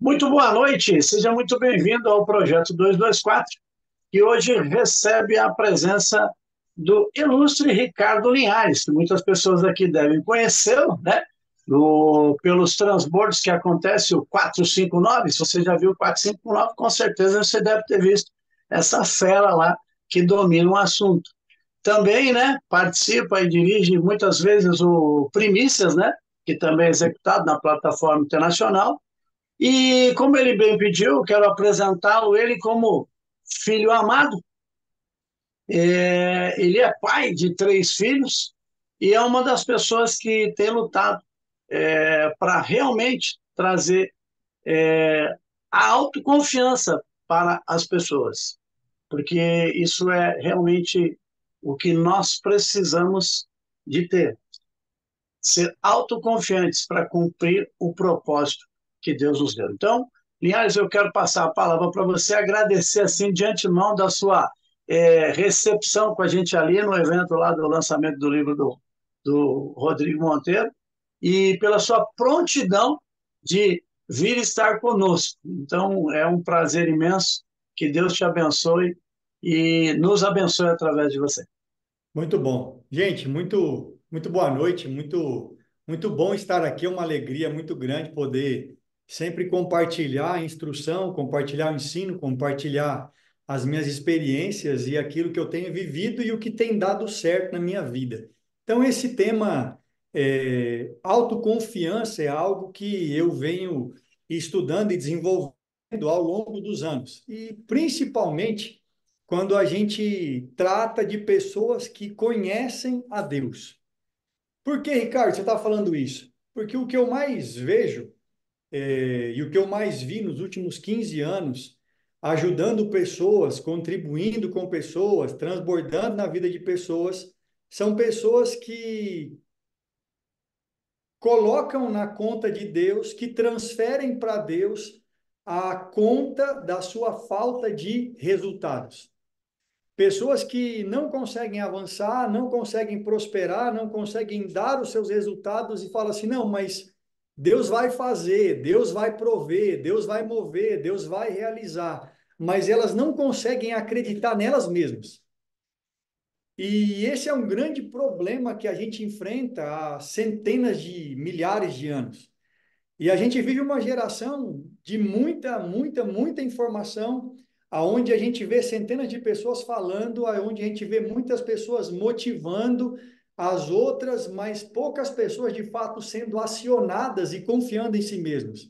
Muito boa noite, seja muito bem-vindo ao Projeto 224, que hoje recebe a presença do ilustre Ricardo Linhares, que muitas pessoas aqui devem conhecê-lo, né? Pelos transbordos que acontece o 459. Se você já viu o 459, com certeza você deve ter visto essa fera lá que domina o assunto. Também, né, participa e dirige muitas vezes o Primícias, né, que também é executado na plataforma internacional, e como ele bem pediu, quero apresentá-lo ele como filho amado. Ele é pai de três filhos e é uma das pessoas que tem lutado para realmente trazer a autoconfiança para as pessoas, porque isso é realmente o que nós precisamos de ter, ser autoconfiantes para cumprir o propósito que Deus nos deu. Então, Linhares, eu quero passar a palavra para você, agradecer assim de antemão da sua recepção com a gente ali no evento lá do lançamento do livro do Rodrigo Monteiro e pela sua prontidão de vir estar conosco. Então, é um prazer imenso, que Deus te abençoe e nos abençoe através de você. Muito bom. Gente, muito boa noite, muito bom estar aqui, é uma alegria muito grande poder sempre compartilhar a instrução, compartilhar o ensino, compartilhar as minhas experiências e aquilo que eu tenho vivido e o que tem dado certo na minha vida. Então, esse tema, autoconfiança, é algo que eu venho estudando e desenvolvendo ao longo dos anos, e principalmente quando a gente trata de pessoas que conhecem a Deus. Por que, Ricardo, você está falando isso? Porque o que eu mais vejo, e o que eu mais vi nos últimos 15 anos, ajudando pessoas, contribuindo com pessoas, transbordando na vida de pessoas, são pessoas que colocam na conta de Deus, que transferem para Deus a conta da sua falta de resultados. Pessoas que não conseguem avançar, não conseguem prosperar, não conseguem dar os seus resultados e falam assim: não, mas Deus vai fazer, Deus vai prover, Deus vai mover, Deus vai realizar. Mas elas não conseguem acreditar nelas mesmas. E esse é um grande problema que a gente enfrenta há centenas de milhares de anos. E a gente vive uma geração de muita informação, aonde a gente vê centenas de pessoas falando, aonde a gente vê muitas pessoas motivando as outras, mas poucas pessoas de fato sendo acionadas e confiando em si mesmas.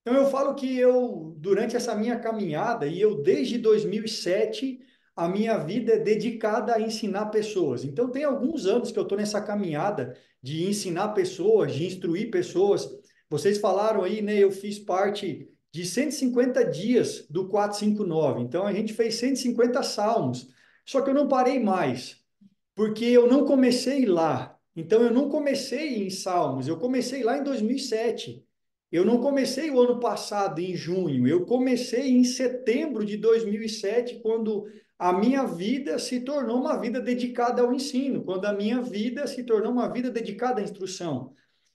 Então eu falo que eu, durante essa minha caminhada, e eu desde 2007, a minha vida é dedicada a ensinar pessoas. Então tem alguns anos que eu estou nessa caminhada de ensinar pessoas, de instruir pessoas. Vocês falaram aí, né? Eu fiz parte de 150 dias do 459. Então a gente fez 150 salmos. Só que eu não parei mais, porque eu não comecei lá. Então eu não comecei em salmos, eu comecei lá em 2007. Eu não comecei o ano passado, em junho, eu comecei em setembro de 2007, quando a minha vida se tornou uma vida dedicada ao ensino, quando a minha vida se tornou uma vida dedicada à instrução.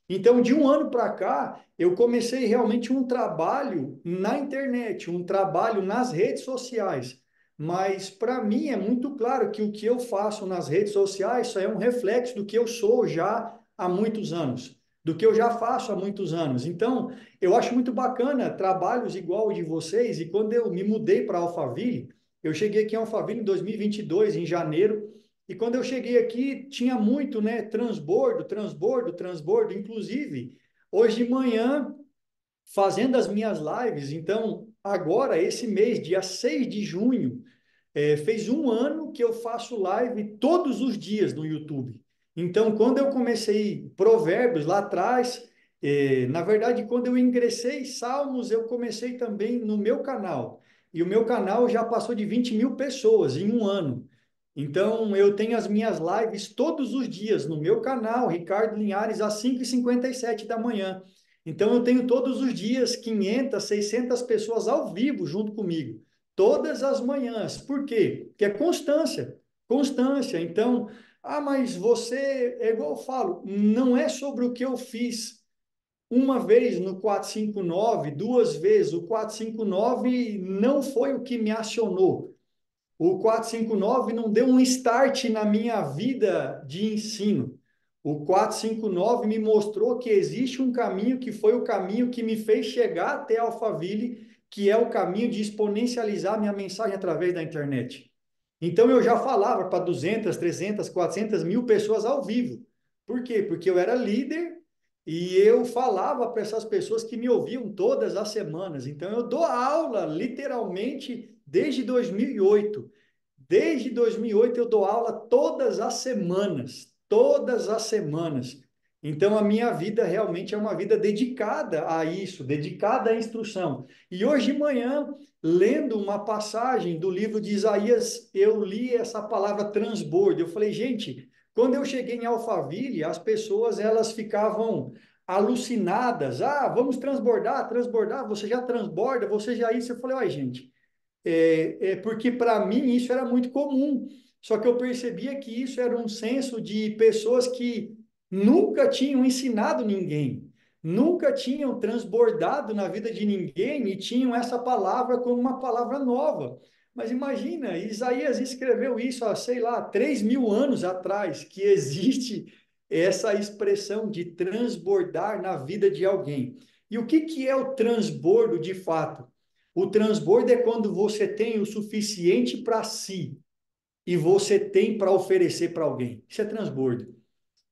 Então, de um ano para cá, eu comecei realmente um trabalho na internet, um trabalho nas redes sociais. Mas para mim é muito claro que o que eu faço nas redes sociais só é um reflexo do que eu sou já há muitos anos, do que eu já faço há muitos anos. Então, eu acho muito bacana trabalhos igual o de vocês. E quando eu me mudei para Alphaville, eu cheguei aqui em Alphaville em 2022, em janeiro. E quando eu cheguei aqui, tinha muito, né, transbordo. Inclusive, hoje de manhã, fazendo as minhas lives, então, agora, esse mês, dia 6 de junho, fez um ano que eu faço live todos os dias no YouTube. Então, quando eu comecei Provérbios lá atrás, na verdade, quando eu ingressei Salmos, eu comecei também no meu canal. E o meu canal já passou de 20 mil pessoas em um ano. Então, eu tenho as minhas lives todos os dias no meu canal, Ricardo Linhares, às 5h57 da manhã. Então, eu tenho todos os dias 500, 600 pessoas ao vivo junto comigo todas as manhãs. Por quê? Porque é constância, constância. Então, mas você, é igual eu falo, não é sobre o que eu fiz uma vez no 459, duas vezes. O 459 não foi o que me acionou. O 459 não deu um start na minha vida de ensino. O 459 me mostrou que existe um caminho que foi o caminho que me fez chegar até Alphaville, que é o caminho de exponencializar minha mensagem através da internet. Então eu já falava para 200, 300, 400 mil pessoas ao vivo. Por quê? Porque eu era líder e eu falava para essas pessoas que me ouviam todas as semanas. Então eu dou aula literalmente desde 2008. Desde 2008 eu dou aula todas as semanas, todas as semanas. Então a minha vida realmente é uma vida dedicada a isso, dedicada à instrução. E hoje de manhã, lendo uma passagem do livro de Isaías, eu li essa palavra transbordo. Eu falei, gente, quando eu cheguei em Alphaville, as pessoas elas ficavam alucinadas. Ah, vamos transbordar, transbordar, você já transborda, você já isso. Eu falei, olha, gente, porque para mim isso era muito comum. Só que eu percebia que isso era um senso de pessoas que nunca tinham ensinado ninguém, nunca tinham transbordado na vida de ninguém e tinham essa palavra como uma palavra nova. Mas imagina, Isaías escreveu isso há, sei lá, 3.000 anos atrás, que existe essa expressão de transbordar na vida de alguém. E o que é o transbordo de fato? O transbordo é quando você tem o suficiente para si e você tem para oferecer para alguém. Isso é transbordo.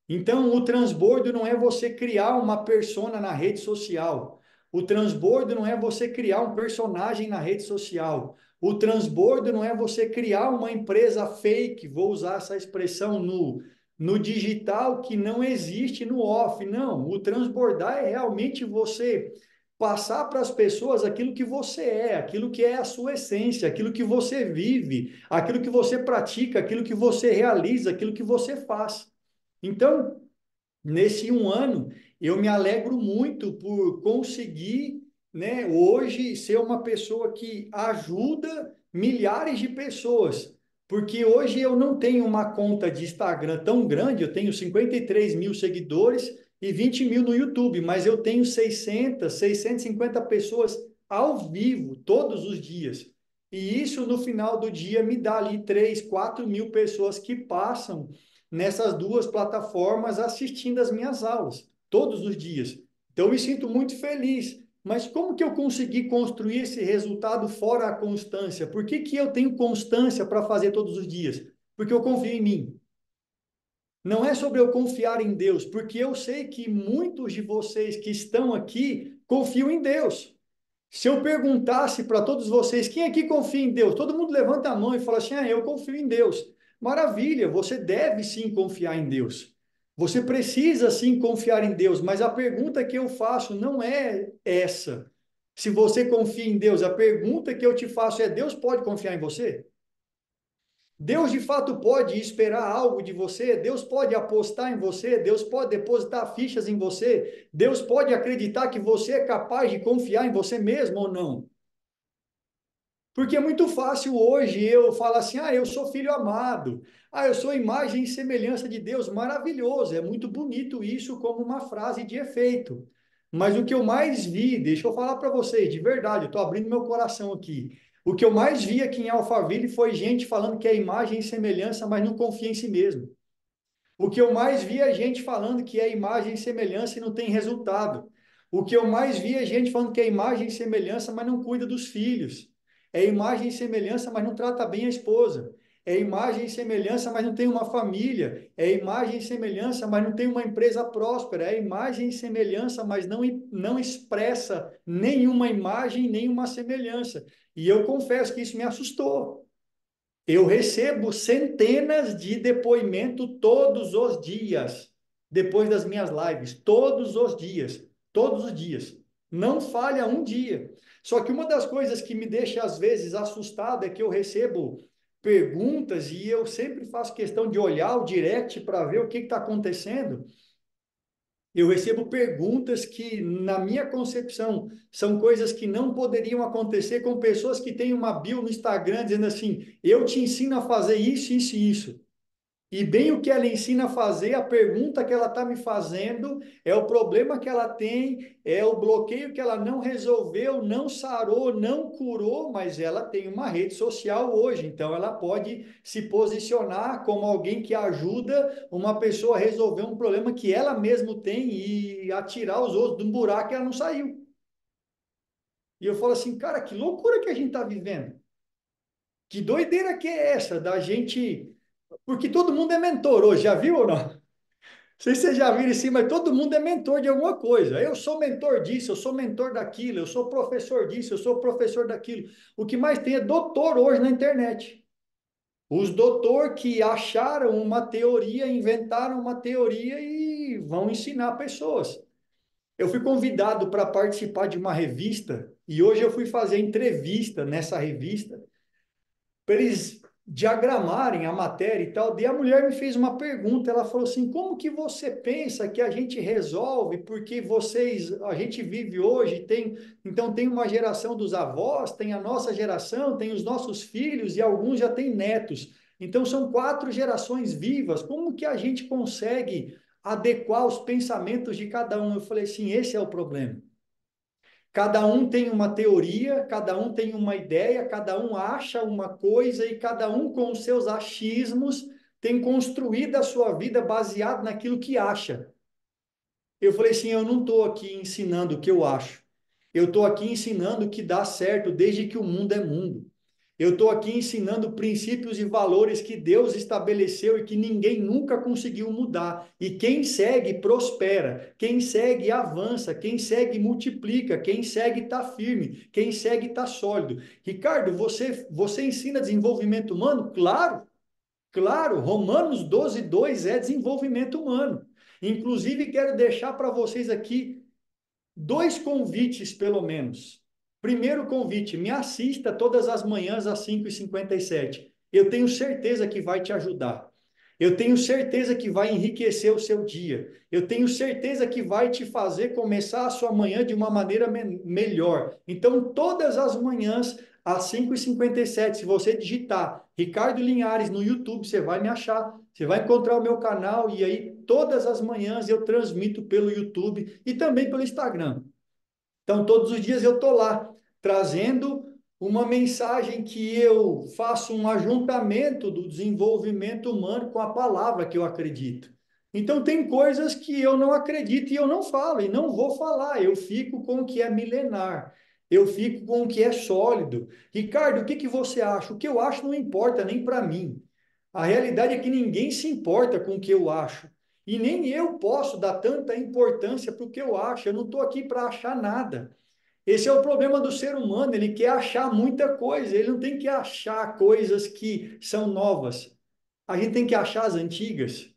Então, o transbordo não é você criar uma persona na rede social. O transbordo não é você criar um personagem na rede social. O transbordo não é você criar uma empresa fake, vou usar essa expressão no digital que não existe no off. Não, o transbordar é realmente você passar para as pessoas aquilo que você é, aquilo que é a sua essência, aquilo que você vive, aquilo que você pratica, aquilo que você realiza, aquilo que você faz. Então, nesse um ano, eu me alegro muito por conseguir, né, hoje ser uma pessoa que ajuda milhares de pessoas. Porque hoje eu não tenho uma conta de Instagram tão grande, eu tenho 53 mil seguidores e 20 mil no YouTube, mas eu tenho 600, 650 pessoas ao vivo todos os dias. E isso no final do dia me dá ali 3, 4 mil pessoas que passam nessas duas plataformas assistindo as minhas aulas, todos os dias. Então, eu me sinto muito feliz. Mas como que eu consegui construir esse resultado fora a constância? Por que que eu tenho constância para fazer todos os dias? Porque eu confio em mim. Não é sobre eu confiar em Deus, porque eu sei que muitos de vocês que estão aqui confiam em Deus. Se eu perguntasse para todos vocês, quem aqui confia em Deus? Todo mundo levanta a mão e fala assim: ah, eu confio em Deus. Maravilha, você deve sim confiar em Deus. Você precisa sim confiar em Deus, mas a pergunta que eu faço não é essa. Se você confia em Deus, a pergunta que eu te faço é: Deus pode confiar em você? Deus de fato pode esperar algo de você, Deus pode apostar em você, Deus pode depositar fichas em você, Deus pode acreditar que você é capaz de confiar em você mesmo ou não. Porque é muito fácil hoje eu falar assim: ah, eu sou filho amado, ah, eu sou imagem e semelhança de Deus, maravilhoso, é muito bonito isso como uma frase de efeito. Mas o que eu mais vi, deixa eu falar para vocês, de verdade, eu estou abrindo meu coração aqui. O que eu mais vi aqui em Alphaville foi gente falando que é imagem e semelhança, mas não confia em si mesmo. O que eu mais vi é gente falando que é imagem e semelhança e não tem resultado. O que eu mais vi é gente falando que é imagem e semelhança, mas não cuida dos filhos. É imagem e semelhança, mas não trata bem a esposa. É imagem e semelhança, mas não tem uma família. É imagem e semelhança, mas não tem uma empresa próspera. É imagem e semelhança, mas não expressa nenhuma imagem, nenhuma semelhança. E eu confesso que isso me assustou. Eu recebo centenas de depoimentos todos os dias, depois das minhas lives, todos os dias, todos os dias. Não falha um dia. Só que uma das coisas que me deixa às vezes assustado é que eu recebo perguntas e eu sempre faço questão de olhar o direct para ver o que está acontecendo. Eu recebo perguntas que, na minha concepção, são coisas que não poderiam acontecer com pessoas que têm uma bio no Instagram dizendo assim: eu te ensino a fazer isso, isso e isso. E bem o que ela ensina a fazer, a pergunta que ela está me fazendo, é o problema que ela tem, é o bloqueio que ela não resolveu, não sarou, não curou, mas ela tem uma rede social hoje, então ela pode se posicionar como alguém que ajuda uma pessoa a resolver um problema que ela mesma tem e a tirar os outros de um buraco que ela não saiu. E eu falo assim, cara, que loucura que a gente está vivendo. Que doideira que é essa da gente. Porque todo mundo é mentor hoje, já viu ou não? Não sei se vocês já viram assim, mas todo mundo é mentor de alguma coisa. Eu sou mentor disso, eu sou mentor daquilo, eu sou professor disso, eu sou professor daquilo. O que mais tem é doutor hoje na internet. Os doutor que acharam uma teoria, inventaram uma teoria e vão ensinar pessoas. Eu fui convidado para participar de uma revista e hoje eu fui fazer entrevista nessa revista para eles diagramarem a matéria e tal. Daí a mulher me fez uma pergunta, ela falou assim: como que você pensa que a gente resolve? Porque a gente vive hoje, então tem uma geração dos avós, tem a nossa geração, tem os nossos filhos e alguns já têm netos. Então são 4 gerações vivas. Como que a gente consegue adequar os pensamentos de cada um? Eu falei assim, esse é o problema. Cada um tem uma teoria, cada um tem uma ideia, cada um acha uma coisa e cada um com os seus achismos tem construído a sua vida baseado naquilo que acha. Eu falei assim, eu não estou aqui ensinando o que eu acho. Eu estou aqui ensinando o que dá certo desde que o mundo é mundo. Eu estou aqui ensinando princípios e valores que Deus estabeleceu e que ninguém nunca conseguiu mudar. E quem segue prospera, quem segue avança, quem segue multiplica, quem segue está firme, quem segue está sólido. Ricardo, você ensina desenvolvimento humano? Claro, claro. Romanos 12:2 é desenvolvimento humano. Inclusive, quero deixar para vocês aqui 2 convites, pelo menos. Primeiro convite, me assista todas as manhãs às 5h57. Eu tenho certeza que vai te ajudar. Eu tenho certeza que vai enriquecer o seu dia. Eu tenho certeza que vai te fazer começar a sua manhã de uma maneira melhor. Então, todas as manhãs, às 5h57, se você digitar Ricardo Linhares no YouTube, você vai me achar. Você vai encontrar o meu canal e aí todas as manhãs eu transmito pelo YouTube e também pelo Instagram. Então, todos os dias eu estou lá trazendo uma mensagem que eu faço um ajuntamento do desenvolvimento humano com a palavra que eu acredito. Então, tem coisas que eu não acredito e eu não falo, e não vou falar. Eu fico com o que é milenar, eu fico com o que é sólido. Ricardo, o que que você acha? O que eu acho não importa nem para mim. A realidade é que ninguém se importa com o que eu acho. E nem eu posso dar tanta importância para o que eu acho. Eu não estou aqui para achar nada. Esse é o problema do ser humano. Ele quer achar muita coisa. Ele não tem que achar coisas que são novas. A gente tem que achar as antigas.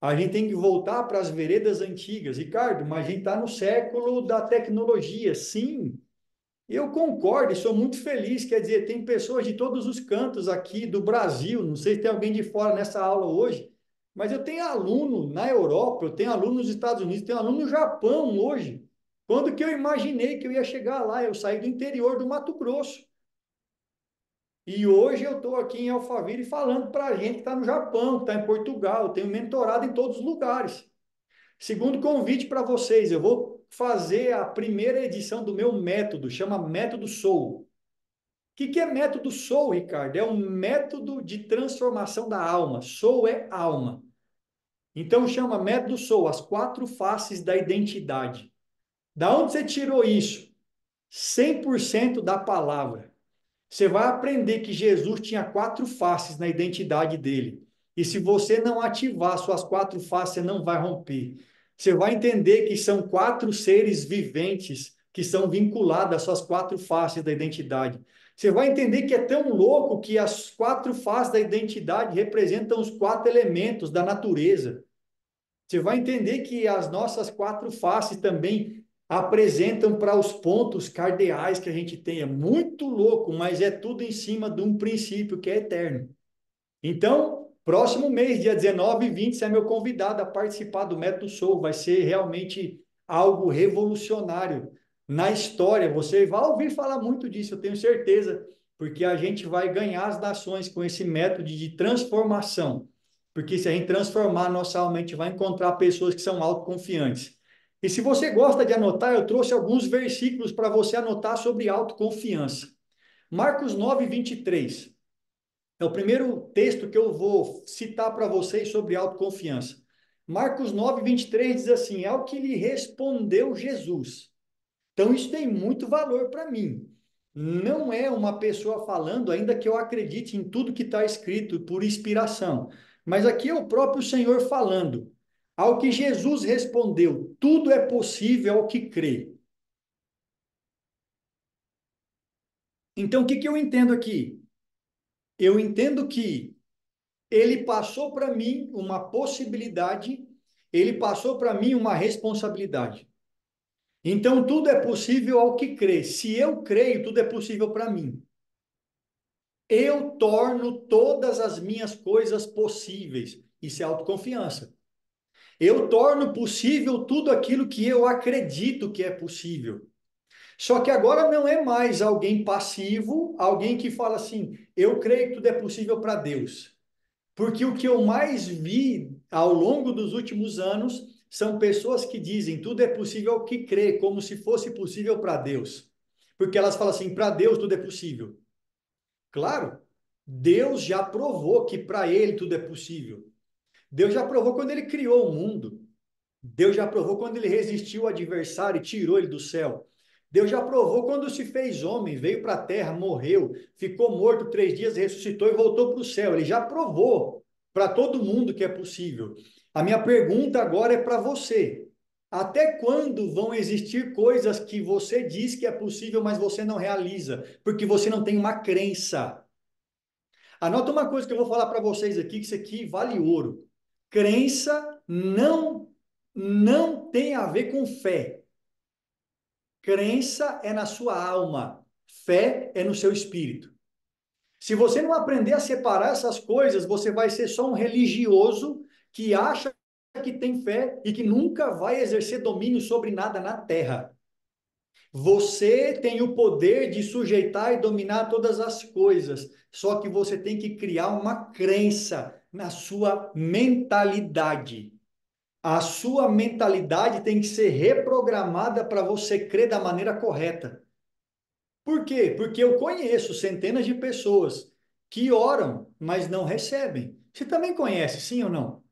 A gente tem que voltar para as veredas antigas. Ricardo, mas a gente está no século da tecnologia. Sim, eu concordo e sou muito feliz. Quer dizer, tem pessoas de todos os cantos aqui do Brasil. Não sei se tem alguém de fora nessa aula hoje, mas eu tenho aluno na Europa, eu tenho aluno nos Estados Unidos, tenho aluno no Japão hoje. Quando que eu imaginei que eu ia chegar lá? Eu saí do interior do Mato Grosso. E hoje eu estou aqui em Alphaville falando para a gente que está no Japão, que está em Portugal. Eu tenho mentorado em todos os lugares. Segundo convite para vocês, eu vou fazer a primeira edição do meu método, chama Método Soul. O que é método Soul, Ricardo? É um método de transformação da alma. Soul é alma. Então chama método Soul, as 4 faces da identidade. Da onde você tirou isso? 100% da palavra. Você vai aprender que Jesus tinha 4 faces na identidade dele. E se você não ativar suas 4 faces, você não vai romper. Você vai entender que são 4 seres viventes que são vinculados às suas 4 faces da identidade. Você vai entender que é tão louco que as 4 faces da identidade representam os 4 elementos da natureza. Você vai entender que as nossas 4 faces também apresentam para os pontos cardeais que a gente tem. É muito louco, mas é tudo em cima de um princípio que é eterno. Então, próximo mês, dia 19 e 20, você é meu convidado a participar do Método Soul. Vai ser realmente algo revolucionário na história. Você vai ouvir falar muito disso, eu tenho certeza, porque a gente vai ganhar as nações com esse método de transformação. Porque se a gente transformar a nossa alma, a gente vai encontrar pessoas que são autoconfiantes. E se você gosta de anotar, eu trouxe alguns versículos para você anotar sobre autoconfiança. Marcos 9:23 é o primeiro texto que eu vou citar para vocês sobre autoconfiança. Marcos 9:23 diz assim: ao que lhe respondeu Jesus. Então, isso tem muito valor para mim. Não é uma pessoa falando, ainda que eu acredite em tudo que está escrito por inspiração, mas aqui é o próprio Senhor falando. Ao que Jesus respondeu: tudo é possível ao que crê. Então, o que que eu entendo aqui? Eu entendo que ele passou para mim uma possibilidade, ele passou para mim uma responsabilidade. Então, tudo é possível ao que crê. Se eu creio, tudo é possível para mim. Eu torno todas as minhas coisas possíveis. Isso é autoconfiança. Eu torno possível tudo aquilo que eu acredito que é possível. Só que agora não é mais alguém passivo, alguém que fala assim: eu creio que tudo é possível para Deus. Porque o que eu mais vi ao longo dos últimos anos são pessoas que dizem tudo é possível ao que crê, como se fosse possível para Deus. Porque elas falam assim: para Deus tudo é possível. Claro, Deus já provou que para ele tudo é possível. Deus já provou quando ele criou o mundo. Deus já provou quando ele resistiu ao adversário e tirou ele do céu. Deus já provou quando se fez homem, veio para a terra, morreu, ficou morto 3 dias, ressuscitou e voltou para o céu. Ele já provou para todo mundo que é possível. A minha pergunta agora é para você. Até quando vão existir coisas que você diz que é possível, mas você não realiza? Porque você não tem uma crença. Anota uma coisa que eu vou falar para vocês aqui, que isso aqui vale ouro. Crença não tem a ver com fé. Crença é na sua alma, fé é no seu espírito. Se você não aprender a separar essas coisas, você vai ser só um religioso que acha que tem fé e que nunca vai exercer domínio sobre nada na terra. Você tem o poder de sujeitar e dominar todas as coisas, só que você tem que criar uma crença na sua mentalidade. A sua mentalidade tem que ser reprogramada para você crer da maneira correta. Por quê? Porque eu conheço centenas de pessoas que oram, mas não recebem. Você também conhece, sim ou não?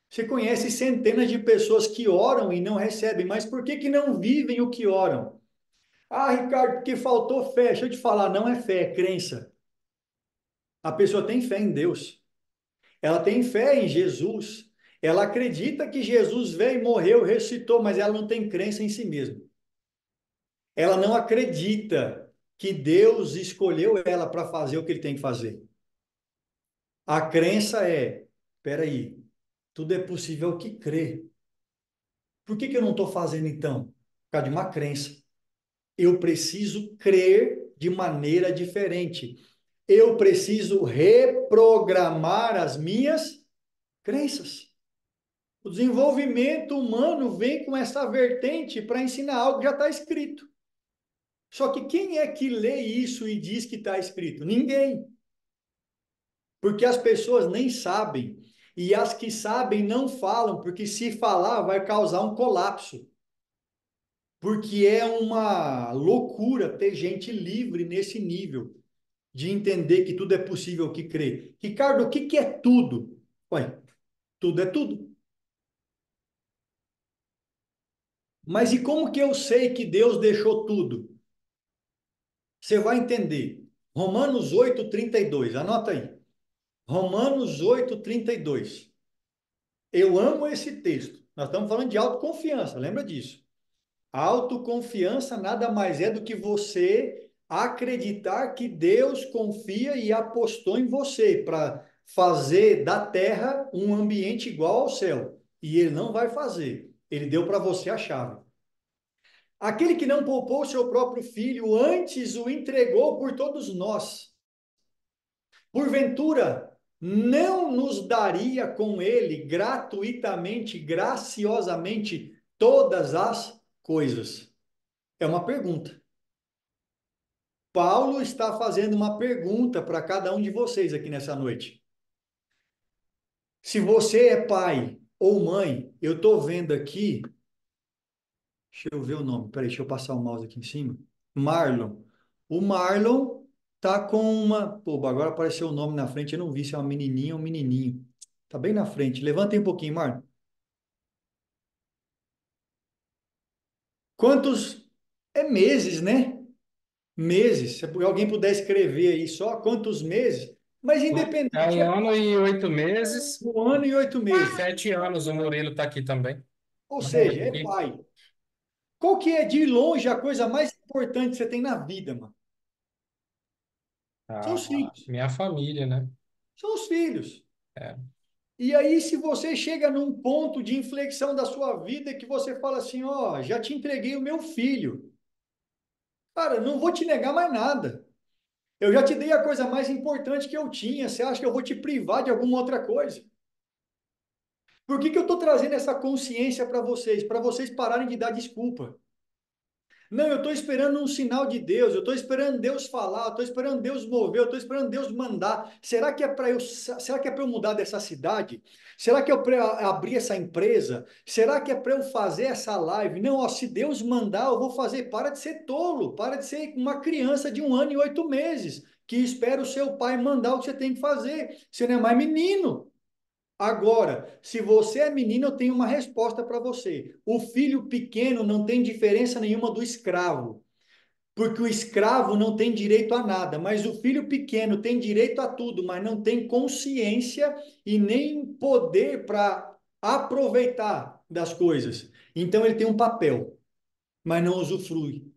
Você conhece centenas de pessoas que oram e não recebem, mas por que que não vivem o que oram? Ah, Ricardo, porque faltou fé. Deixa eu te falar, não é fé, é crença. A pessoa tem fé em Deus. Ela tem fé em Jesus. Ela acredita que Jesus veio, morreu, ressuscitou, mas ela não tem crença em si mesma. Ela não acredita que Deus escolheu ela para fazer o que ele tem que fazer. A crença é, espera aí, tudo é possível que crê. Por que que eu não estou fazendo então? Por causa de uma crença. Eu preciso crer de maneira diferente. Eu preciso reprogramar as minhas crenças. O desenvolvimento humano vem com essa vertente para ensinar algo que já está escrito. Só que quem é que lê isso e diz que está escrito? Ninguém. Porque as pessoas nem sabem. E as que sabem não falam, porque se falar vai causar um colapso. Porque é uma loucura ter gente livre nesse nível de entender que tudo é possível que crê. Ricardo, o que que é tudo? Ué, tudo é tudo. Mas e como que eu sei que Deus deixou tudo? Você vai entender. Romanos 8:32. Anota aí. Romanos 8:32. Eu amo esse texto. Nós estamos falando de autoconfiança, lembra disso? A autoconfiança nada mais é do que você acreditar que Deus confia e apostou em você para fazer da terra um ambiente igual ao céu. E ele não vai fazer. Ele deu para você a chave. Aquele que não poupou seu próprio filho, antes o entregou por todos nós. Porventura, não nos daria com ele gratuitamente, graciosamente, todas as coisas? É uma pergunta. Paulo está fazendo uma pergunta para cada um de vocês aqui nessa noite. Se você é pai ou mãe, eu estou vendo aqui, deixa eu ver o nome, peraí, deixa eu passar o mouse aqui em cima. Marlon. O Marlon tá com uma. Pô, agora apareceu o nome na frente, eu não vi se é uma menininha ou um menininho. Tá bem na frente. Levanta aí um pouquinho, Marlon. Quantos. É meses, né? Meses. Se alguém puder escrever aí só quantos meses, mas É independente, um é ano e 8 meses. 1 ano e 8 meses. 7 anos, o Murilo está aqui também. Ou Vamos ver seja, é aqui. pai. Qual que é de longe a coisa mais importante que você tem na vida, mano? São os filhos. Minha família, né? São os filhos. É. E aí, se você chega num ponto de inflexão da sua vida que você fala assim, ó, já te entreguei o meu filho. Cara, não vou te negar mais nada. Eu já te dei a coisa mais importante que eu tinha. Você acha que eu vou te privar de alguma outra coisa? Por que que eu estou trazendo essa consciência para vocês? Para vocês pararem de dar desculpa. Não, eu estou esperando um sinal de Deus, eu estou esperando Deus falar, eu estou esperando Deus mover, eu estou esperando Deus mandar. Será que é para eu mudar dessa cidade? Será que é para eu abrir essa empresa? Será que é para eu fazer essa live? Não, ó, se Deus mandar, eu vou fazer. Para de ser tolo, para de ser uma criança de 1 ano e 8 meses que espera o seu pai mandar o que você tem que fazer. Você não é mais menino. Agora, se você é menino, eu tenho uma resposta para você. O filho pequeno não tem diferença nenhuma do escravo, porque o escravo não tem direito a nada, mas o filho pequeno tem direito a tudo, mas não tem consciência e nem poder para aproveitar das coisas. Então ele tem um papel, mas não usufrui.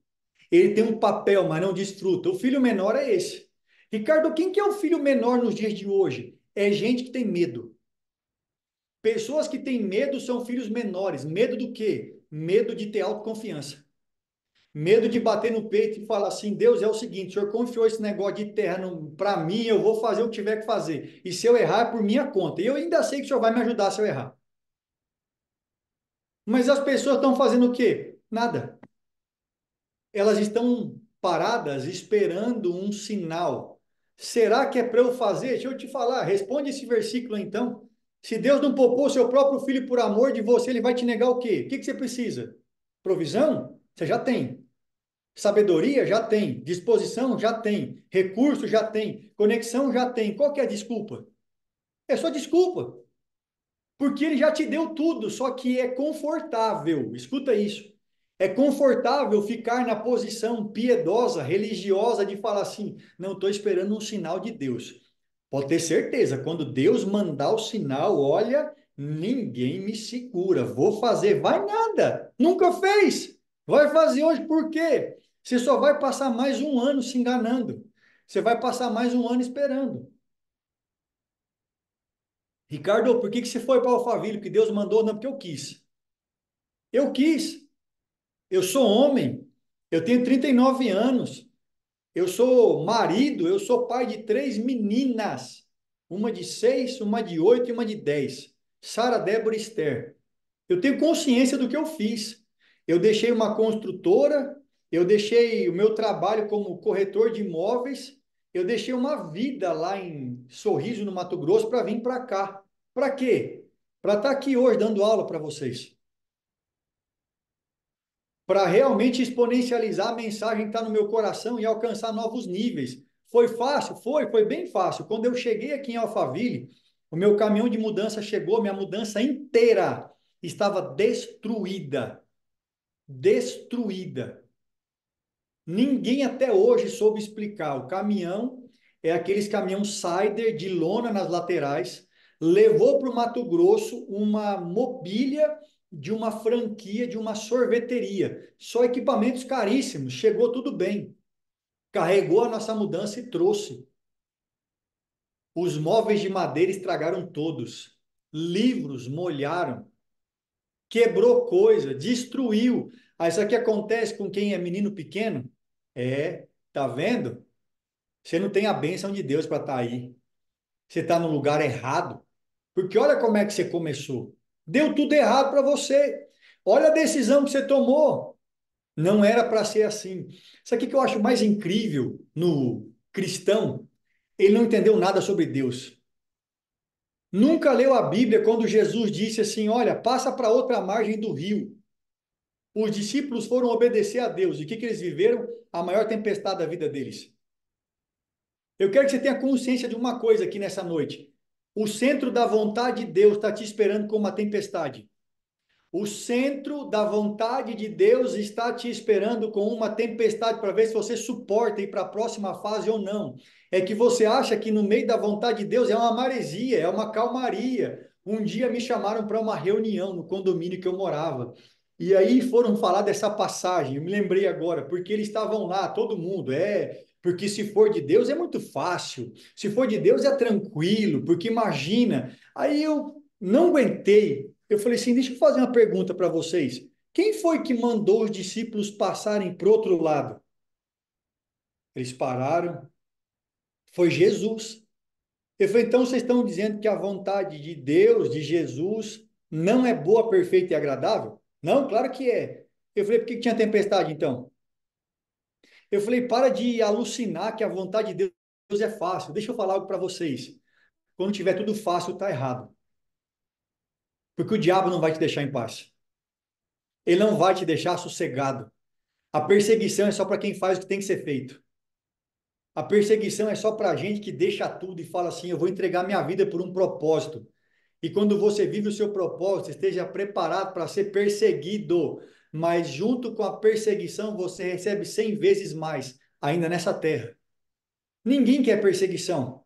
Ele tem um papel, mas não desfruta. O filho menor é esse. Ricardo, quem que é o filho menor nos dias de hoje? É gente que tem medo. Pessoas que têm medo são filhos menores. Medo do quê? Medo de ter autoconfiança. Medo de bater no peito e falar assim: Deus, é o seguinte, o senhor confiou esse negócio de terra para mim, eu vou fazer o que tiver que fazer. E se eu errar, é por minha conta. E eu ainda sei que o senhor vai me ajudar se eu errar. Mas as pessoas estão fazendo o quê? Nada. Elas estão paradas esperando um sinal. Será que é para eu fazer? Deixa eu te falar, responde esse versículo então. Se Deus não poupou seu próprio filho por amor de você, ele vai te negar o quê? O que que você precisa? Provisão? Você já tem. Sabedoria? Já tem. Disposição? Já tem. Recurso? Já tem. Conexão? Já tem. Qual que é a desculpa? É só desculpa. Porque ele já te deu tudo, só que é confortável. Escuta isso. É confortável ficar na posição piedosa, religiosa, de falar assim: não, estou esperando um sinal de Deus. Pode ter certeza, quando Deus mandar o sinal, olha, ninguém me segura. Vou fazer, vai nada. Nunca fez. Vai fazer hoje por quê? Você só vai passar mais um ano se enganando. Você vai passar mais um ano esperando. Ricardo, por que que você foi para Alphaville? Porque Deus mandou? Não, porque eu quis. Eu quis. Eu sou homem. Eu tenho 39 anos. Eu sou marido. Eu sou pai de 3 meninas. Uma de 6, uma de 8 e uma de 10. Sara, Débora e Esther. Eu tenho consciência do que eu fiz. Eu deixei uma construtora. Eu deixei o meu trabalho como corretor de imóveis. Eu deixei uma vida lá em Sorriso, no Mato Grosso, para vir para cá. Para quê? Para estar aqui hoje dando aula para vocês. Para realmente exponencializar a mensagem que está no meu coração e alcançar novos níveis. Foi fácil? Foi bem fácil. Quando eu cheguei aqui em Alphaville, o meu caminhão de mudança chegou, minha mudança inteira estava destruída. Destruída. Ninguém até hoje soube explicar. O caminhão é aqueles caminhão Sider de lona nas laterais, levou para o Mato Grosso uma mobília de uma franquia de uma sorveteria. Só equipamentos caríssimos, chegou tudo bem. Carregou a nossa mudança e trouxe. Os móveis de madeira estragaram todos. Livros molharam. Quebrou coisa, destruiu. Aí isso aqui acontece com quem é menino pequeno? É, tá vendo? Você não tem a bênção de Deus para estar aí. Você está no lugar errado. Porque olha como é que você começou. Deu tudo errado para você. Olha a decisão que você tomou. Não era para ser assim. Isso aqui que eu acho mais incrível no cristão, ele não entendeu nada sobre Deus. Nunca leu a Bíblia quando Jesus disse assim: olha, passa para outra margem do rio. Os discípulos foram obedecer a Deus. E o que eles viveram? A maior tempestade da vida deles. Eu quero que você tenha consciência de uma coisa aqui nessa noite. O centro da vontade de Deus está te esperando com uma tempestade. O centro da vontade de Deus está te esperando com uma tempestade para ver se você suporta ir para a próxima fase ou não. É que você acha que no meio da vontade de Deus é uma maresia, é uma calmaria. Um dia me chamaram para uma reunião no condomínio que eu morava. E aí foram falar dessa passagem. Eu me lembrei agora, porque eles estavam lá, todo mundo. Porque se for de Deus é muito fácil. Se for de Deus é tranquilo, porque imagina. Aí eu não aguentei. Eu falei assim: deixa eu fazer uma pergunta para vocês. Quem foi que mandou os discípulos passarem para o outro lado? Eles pararam. Foi Jesus. Eu falei: então vocês estão dizendo que a vontade de Deus, de Jesus, não é boa, perfeita e agradável? Não, claro que é. Eu falei: por que tinha tempestade então? Eu falei: para de alucinar que a vontade de Deus é fácil. Deixa eu falar algo para vocês. Quando tiver tudo fácil, está errado. Porque o diabo não vai te deixar em paz. Ele não vai te deixar sossegado. A perseguição é só para quem faz o que tem que ser feito. A perseguição é só para a gente que deixa tudo e fala assim: eu vou entregar minha vida por um propósito. E quando você vive o seu propósito, esteja preparado para ser perseguido. Mas junto com a perseguição, você recebe 100 vezes mais, ainda nessa terra. Ninguém quer perseguição.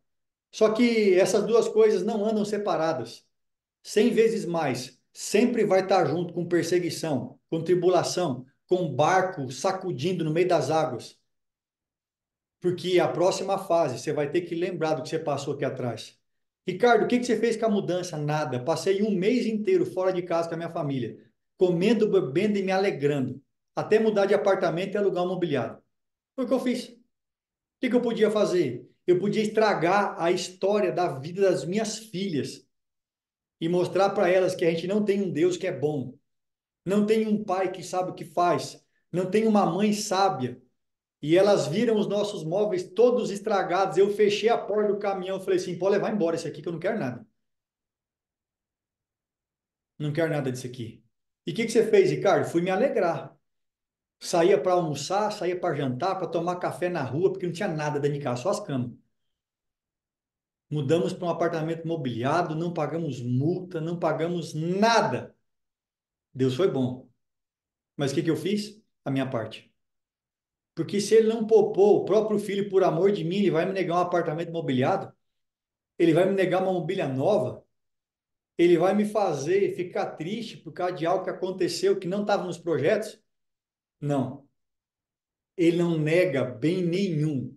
Só que essas duas coisas não andam separadas. 100 vezes mais sempre vai estar junto com perseguição, com tribulação, com barco sacudindo no meio das águas. Porque a próxima fase você vai ter que lembrar do que você passou aqui atrás. Ricardo, o que você fez com a mudança? Nada. Passei um mês inteiro fora de casa com a minha família, comendo, bebendo e me alegrando, até mudar de apartamento e alugar um mobiliário. Foi o que eu fiz. O que eu podia fazer? Eu podia estragar a história da vida das minhas filhas e mostrar para elas que a gente não tem um Deus que é bom, não tem um pai que sabe o que faz, não tem uma mãe sábia. E elas viram os nossos móveis todos estragados. Eu fechei a porta do caminhão, falei assim: pode levar embora esse aqui que eu não quero nada. Não quero nada disso aqui. E o que você fez, Ricardo? Fui me alegrar. Saía para almoçar, saía para jantar, para tomar café na rua, porque não tinha nada dentro de casa, só as camas. Mudamos para um apartamento mobiliado, não pagamos multa, não pagamos nada. Deus foi bom. Mas o que eu fiz? A minha parte. Porque se ele não poupou o próprio filho por amor de mim, ele vai me negar um apartamento mobiliado? Ele vai me negar uma mobília nova? Ele vai me fazer ficar triste por causa de algo que aconteceu que não estava nos projetos? Não. Ele não nega bem nenhum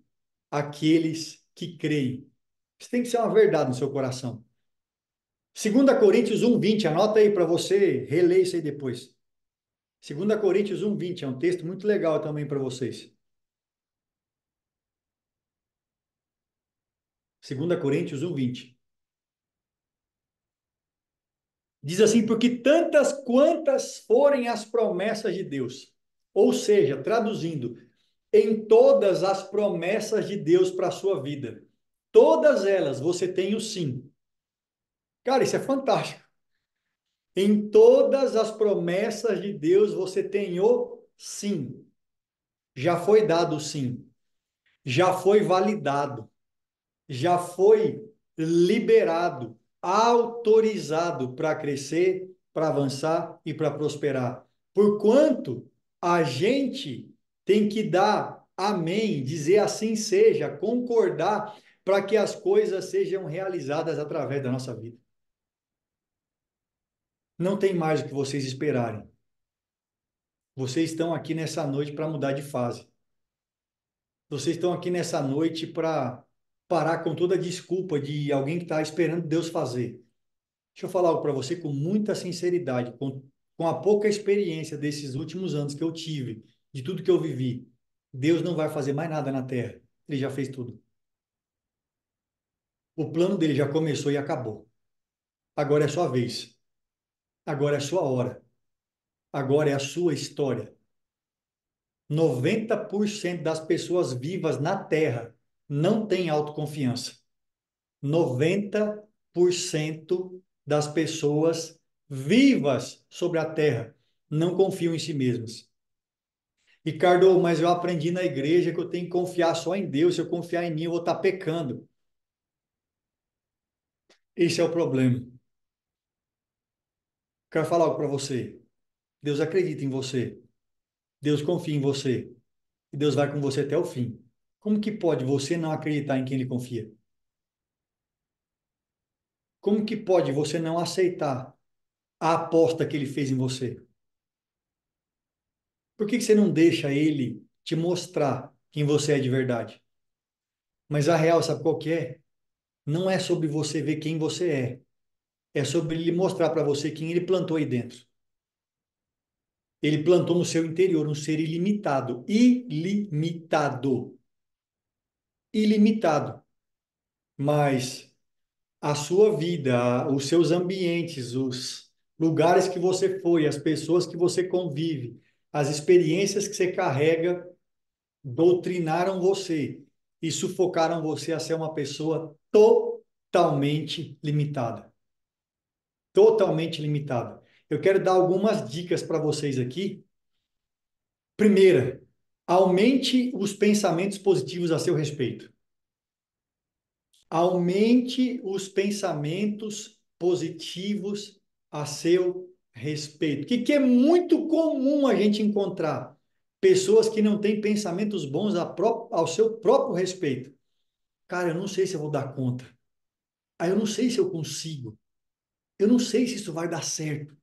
aqueles que creem. Isso tem que ser uma verdade no seu coração. 2 Coríntios 1:20, anota aí para você reler isso aí depois. 2 Coríntios 1:20 é um texto muito legal também para vocês. 2 Coríntios 1:20. Diz assim: porque tantas quantas forem as promessas de Deus. Ou seja, traduzindo, em todas as promessas de Deus para a sua vida. Todas elas você tem o sim. Cara, isso é fantástico. Em todas as promessas de Deus você tem o sim. Já foi dado o sim. Já foi validado. Já foi liberado, autorizado para crescer, para avançar e para prosperar. Porquanto a gente tem que dar amém, dizer assim seja, concordar para que as coisas sejam realizadas através da nossa vida. Não tem mais o que vocês esperarem. Vocês estão aqui nessa noite para mudar de fase. Vocês estão aqui nessa noite para parar com toda a desculpa de alguém que está esperando Deus fazer. Deixa eu falar algo para você com muita sinceridade, com a pouca experiência desses últimos anos que eu tive, de tudo que eu vivi. Deus não vai fazer mais nada na terra. Ele já fez tudo. O plano dele já começou e acabou. Agora é sua vez. Agora é sua hora. Agora é a sua história. 90% das pessoas vivas na terra não têm autoconfiança. 90%. das pessoas vivas sobre a terra não confiam em si mesmas. Ricardo, mas eu aprendi na igreja que eu tenho que confiar só em Deus. Se eu confiar em mim, eu vou estar pecando. Esse é o problema. Quero falar algo para você. Deus acredita em você. Deus confia em você. E Deus vai com você até o fim. Como que pode você não acreditar em quem Ele confia? Como que pode você não aceitar a aposta que Ele fez em você? Por que que você não deixa Ele te mostrar quem você é de verdade? Mas a real, sabe qual que é? Não é sobre você ver quem você é. É sobre Ele mostrar para você quem Ele plantou aí dentro. Ele plantou no seu interior um ser ilimitado. Ilimitado. Ilimitado. Mas a sua vida, os seus ambientes, os lugares que você foi, as pessoas que você convive, as experiências que você carrega, doutrinaram você e sufocaram você a ser uma pessoa totalmente limitada. Totalmente limitada. Eu quero dar algumas dicas para vocês aqui. Primeira, aumente os pensamentos positivos a seu respeito. Aumente os pensamentos positivos a seu respeito. Que é muito comum a gente encontrar pessoas que não têm pensamentos bons ao seu próprio respeito. Cara, eu não sei se eu vou dar conta. Ah, eu não sei se eu consigo. Eu não sei se isso vai dar certo.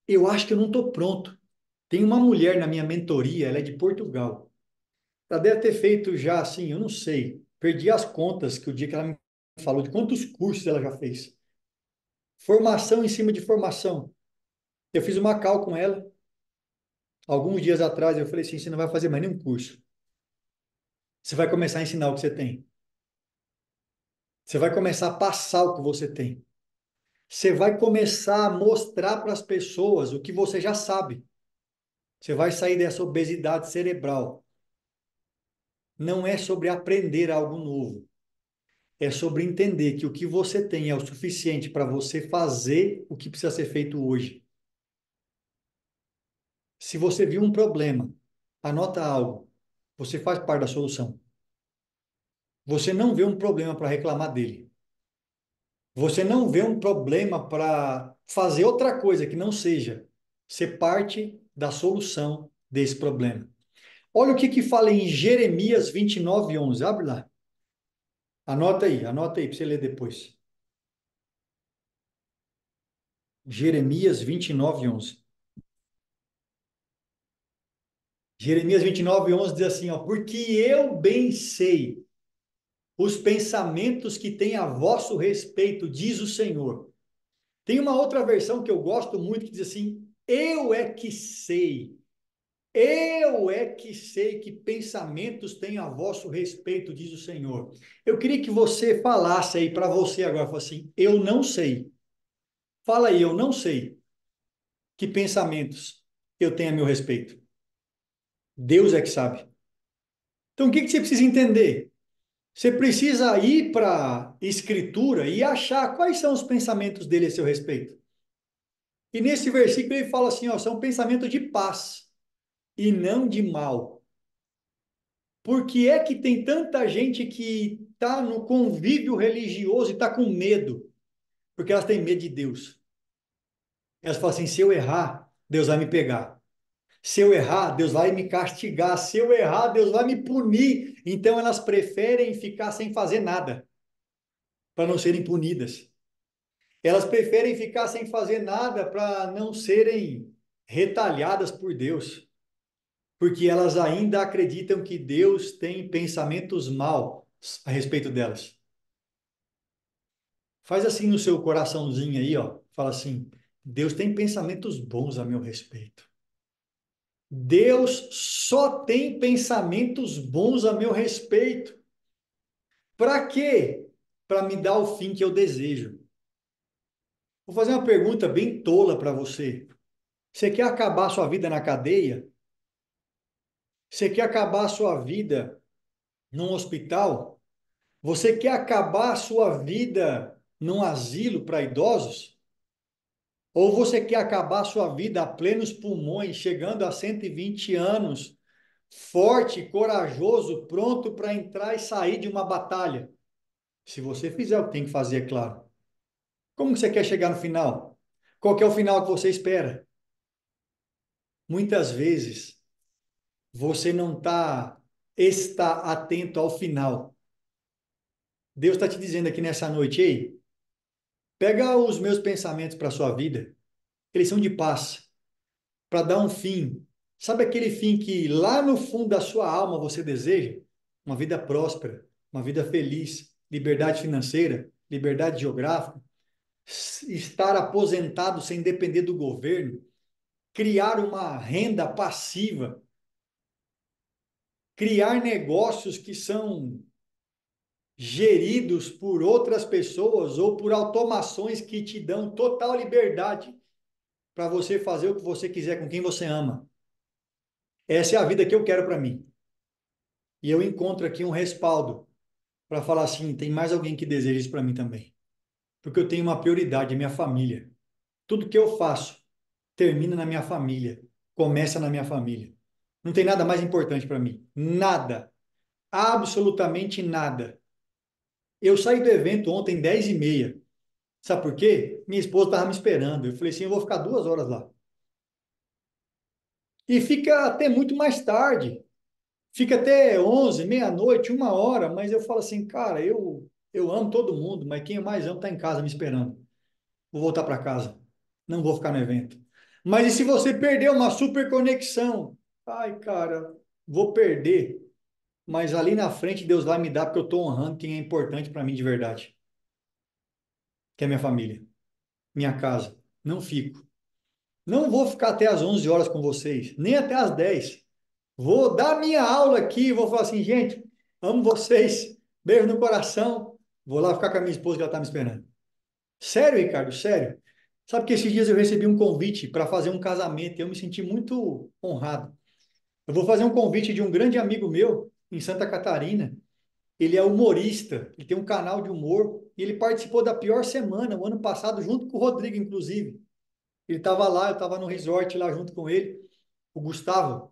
Eu acho que eu não estou pronto. Tem uma mulher na minha mentoria, ela é de Portugal. Ela deve ter feito já assim, eu não sei. Perdi as contas que o dia que ela me falou de quantos cursos ela já fez. Formação em cima de formação. Eu fiz uma call com ela alguns dias atrás. Eu falei assim: você não vai fazer mais nenhum curso. Você vai começar a ensinar o que você tem. Você vai começar a passar o que você tem. Você vai começar a mostrar para as pessoas o que você já sabe. Você vai sair dessa obesidade cerebral. Não é sobre aprender algo novo. É sobre entender que o que você tem é o suficiente para você fazer o que precisa ser feito hoje. Se você viu um problema, anota algo. Você faz parte da solução. Você não vê um problema para reclamar dele. Você não vê um problema para fazer outra coisa que não seja ser parte da solução desse problema. Olha o que que fala em Jeremias 29:11. Abre lá. Anota aí para você ler depois. Jeremias 29:11. Jeremias 29:11 diz assim, ó: porque eu bem sei os pensamentos que têm a vosso respeito, diz o Senhor. Tem uma outra versão que eu gosto muito que diz assim: eu é que sei que pensamentos têm a vosso respeito, diz o Senhor. Eu queria que você falasse aí para você agora, falasse assim: eu não sei. Fala aí, eu não sei que pensamentos eu tenho a meu respeito. Deus é que sabe. Então, o que que você precisa entender? Você precisa ir para a Escritura e achar quais são os pensamentos dele a seu respeito. E nesse versículo ele fala assim, ó, são pensamentos de paz e não de mal. Por que é que tem tanta gente que está no convívio religioso e está com medo? Porque elas têm medo de Deus. Elas falam assim, se eu errar, Deus vai me pegar. Se eu errar, Deus vai me castigar. Se eu errar, Deus vai me punir. Então elas preferem ficar sem fazer nada, para não serem punidas. Elas preferem ficar sem fazer nada para não serem retalhadas por Deus, porque elas ainda acreditam que Deus tem pensamentos maus a respeito delas. Faz assim no seu coraçãozinho aí, ó. Fala assim: Deus tem pensamentos bons a meu respeito. Deus só tem pensamentos bons a meu respeito. Para quê? Para me dar o fim que eu desejo. Vou fazer uma pergunta bem tola para você. Você quer acabar sua vida na cadeia? Você quer acabar sua vida num hospital? Você quer acabar sua vida num asilo para idosos? Ou você quer acabar a sua vida a plenos pulmões, chegando a 120 anos, forte, corajoso, pronto para entrar e sair de uma batalha? Se você fizer o que tem que fazer, é claro. Como que você quer chegar no final? Qual que é o final que você espera? Muitas vezes você não está atento ao final. Deus está te dizendo aqui nessa noite, ei, pega os meus pensamentos para a sua vida. Eles são de paz, para dar um fim. Sabe aquele fim que lá no fundo da sua alma você deseja? Uma vida próspera, uma vida feliz, liberdade financeira, liberdade geográfica, estar aposentado sem depender do governo, criar uma renda passiva, criar negócios que são geridos por outras pessoas ou por automações que te dão total liberdade para você fazer o que você quiser com quem você ama. Essa é a vida que eu quero para mim. E eu encontro aqui um respaldo para falar assim, tem mais alguém que deseja isso para mim também. Porque eu tenho uma prioridade, a minha família. Tudo que eu faço termina na minha família, começa na minha família. Não tem nada mais importante para mim. Nada. Absolutamente nada. Eu saí do evento ontem 10h30. Sabe por quê? Minha esposa estava me esperando. Eu falei assim, eu vou ficar 2 horas lá. E fica até muito mais tarde. Fica até 11, meia-noite, 1 hora. Mas eu falo assim, cara, eu amo todo mundo, mas quem eu mais amo está em casa me esperando. Vou voltar para casa. Não vou ficar no evento. Mas e se você perder uma super conexão? Ai, cara, vou perder. Mas ali na frente Deus vai me dar porque eu estou honrando quem é importante para mim de verdade, que é minha família, minha casa. Não fico. Não vou ficar até às 11 horas com vocês, nem até às 10. Vou dar minha aula aqui, vou falar assim, gente, amo vocês, beijo no coração. Vou lá ficar com a minha esposa que ela está me esperando. Sério, Ricardo, sério. Sabe que esses dias eu recebi um convite para fazer um casamento e eu me senti muito honrado. Eu vou fazer um convite de um grande amigo meu em Santa Catarina. Ele é humorista, ele tem um canal de humor e ele participou da pior semana, o ano passado, junto com o Rodrigo, inclusive. Ele estava lá, eu estava no resort lá junto com ele, o Gustavo.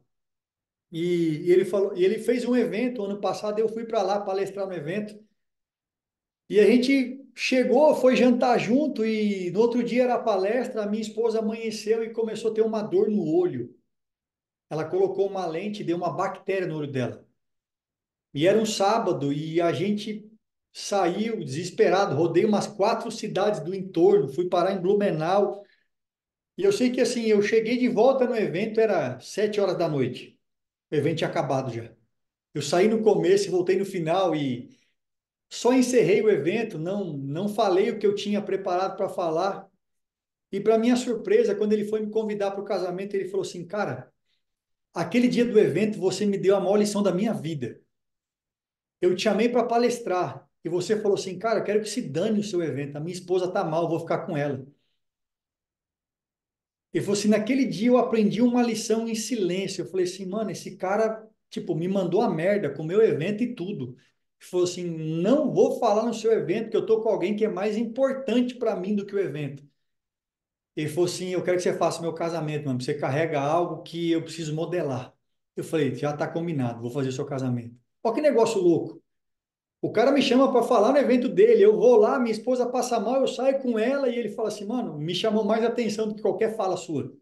E ele falou, e ele fez um evento ano passado, eu fui para lá palestrar no evento. E a gente chegou, foi jantar junto e no outro dia era a palestra, a minha esposa amanheceu e começou a ter uma dor no olho. Ela colocou uma lente e deu uma bactéria no olho dela. E era um sábado e a gente saiu desesperado, rodei umas 4 cidades do entorno, fui parar em Blumenau. E eu sei que assim, eu cheguei de volta no evento, era 7 horas da noite. O evento tinha acabado já. Eu saí no começo e voltei no final e só encerrei o evento, não falei o que eu tinha preparado para falar. E para minha surpresa, quando ele foi me convidar para o casamento, ele falou assim: Cara, aquele dia do evento você me deu a maior lição da minha vida. Eu te chamei para palestrar e você falou assim: Cara, eu quero que se dane o seu evento. A minha esposa está mal, eu vou ficar com ela. Ele falou assim: Naquele dia eu aprendi uma lição em silêncio. Eu falei assim: Mano, esse cara, tipo, me mandou a merda com o meu evento e tudo. Ele falou assim: Não vou falar no seu evento, que eu tô com alguém que é mais importante para mim do que o evento. Ele falou assim: Eu quero que você faça meu casamento, mano. Você carrega algo que eu preciso modelar. Eu falei: Já está combinado, vou fazer o seu casamento. Olha que negócio louco. O cara me chama para falar no evento dele. Eu vou lá, minha esposa passa mal, eu saio com ela e ele fala assim: Mano, me chamou mais atenção do que qualquer fala sua.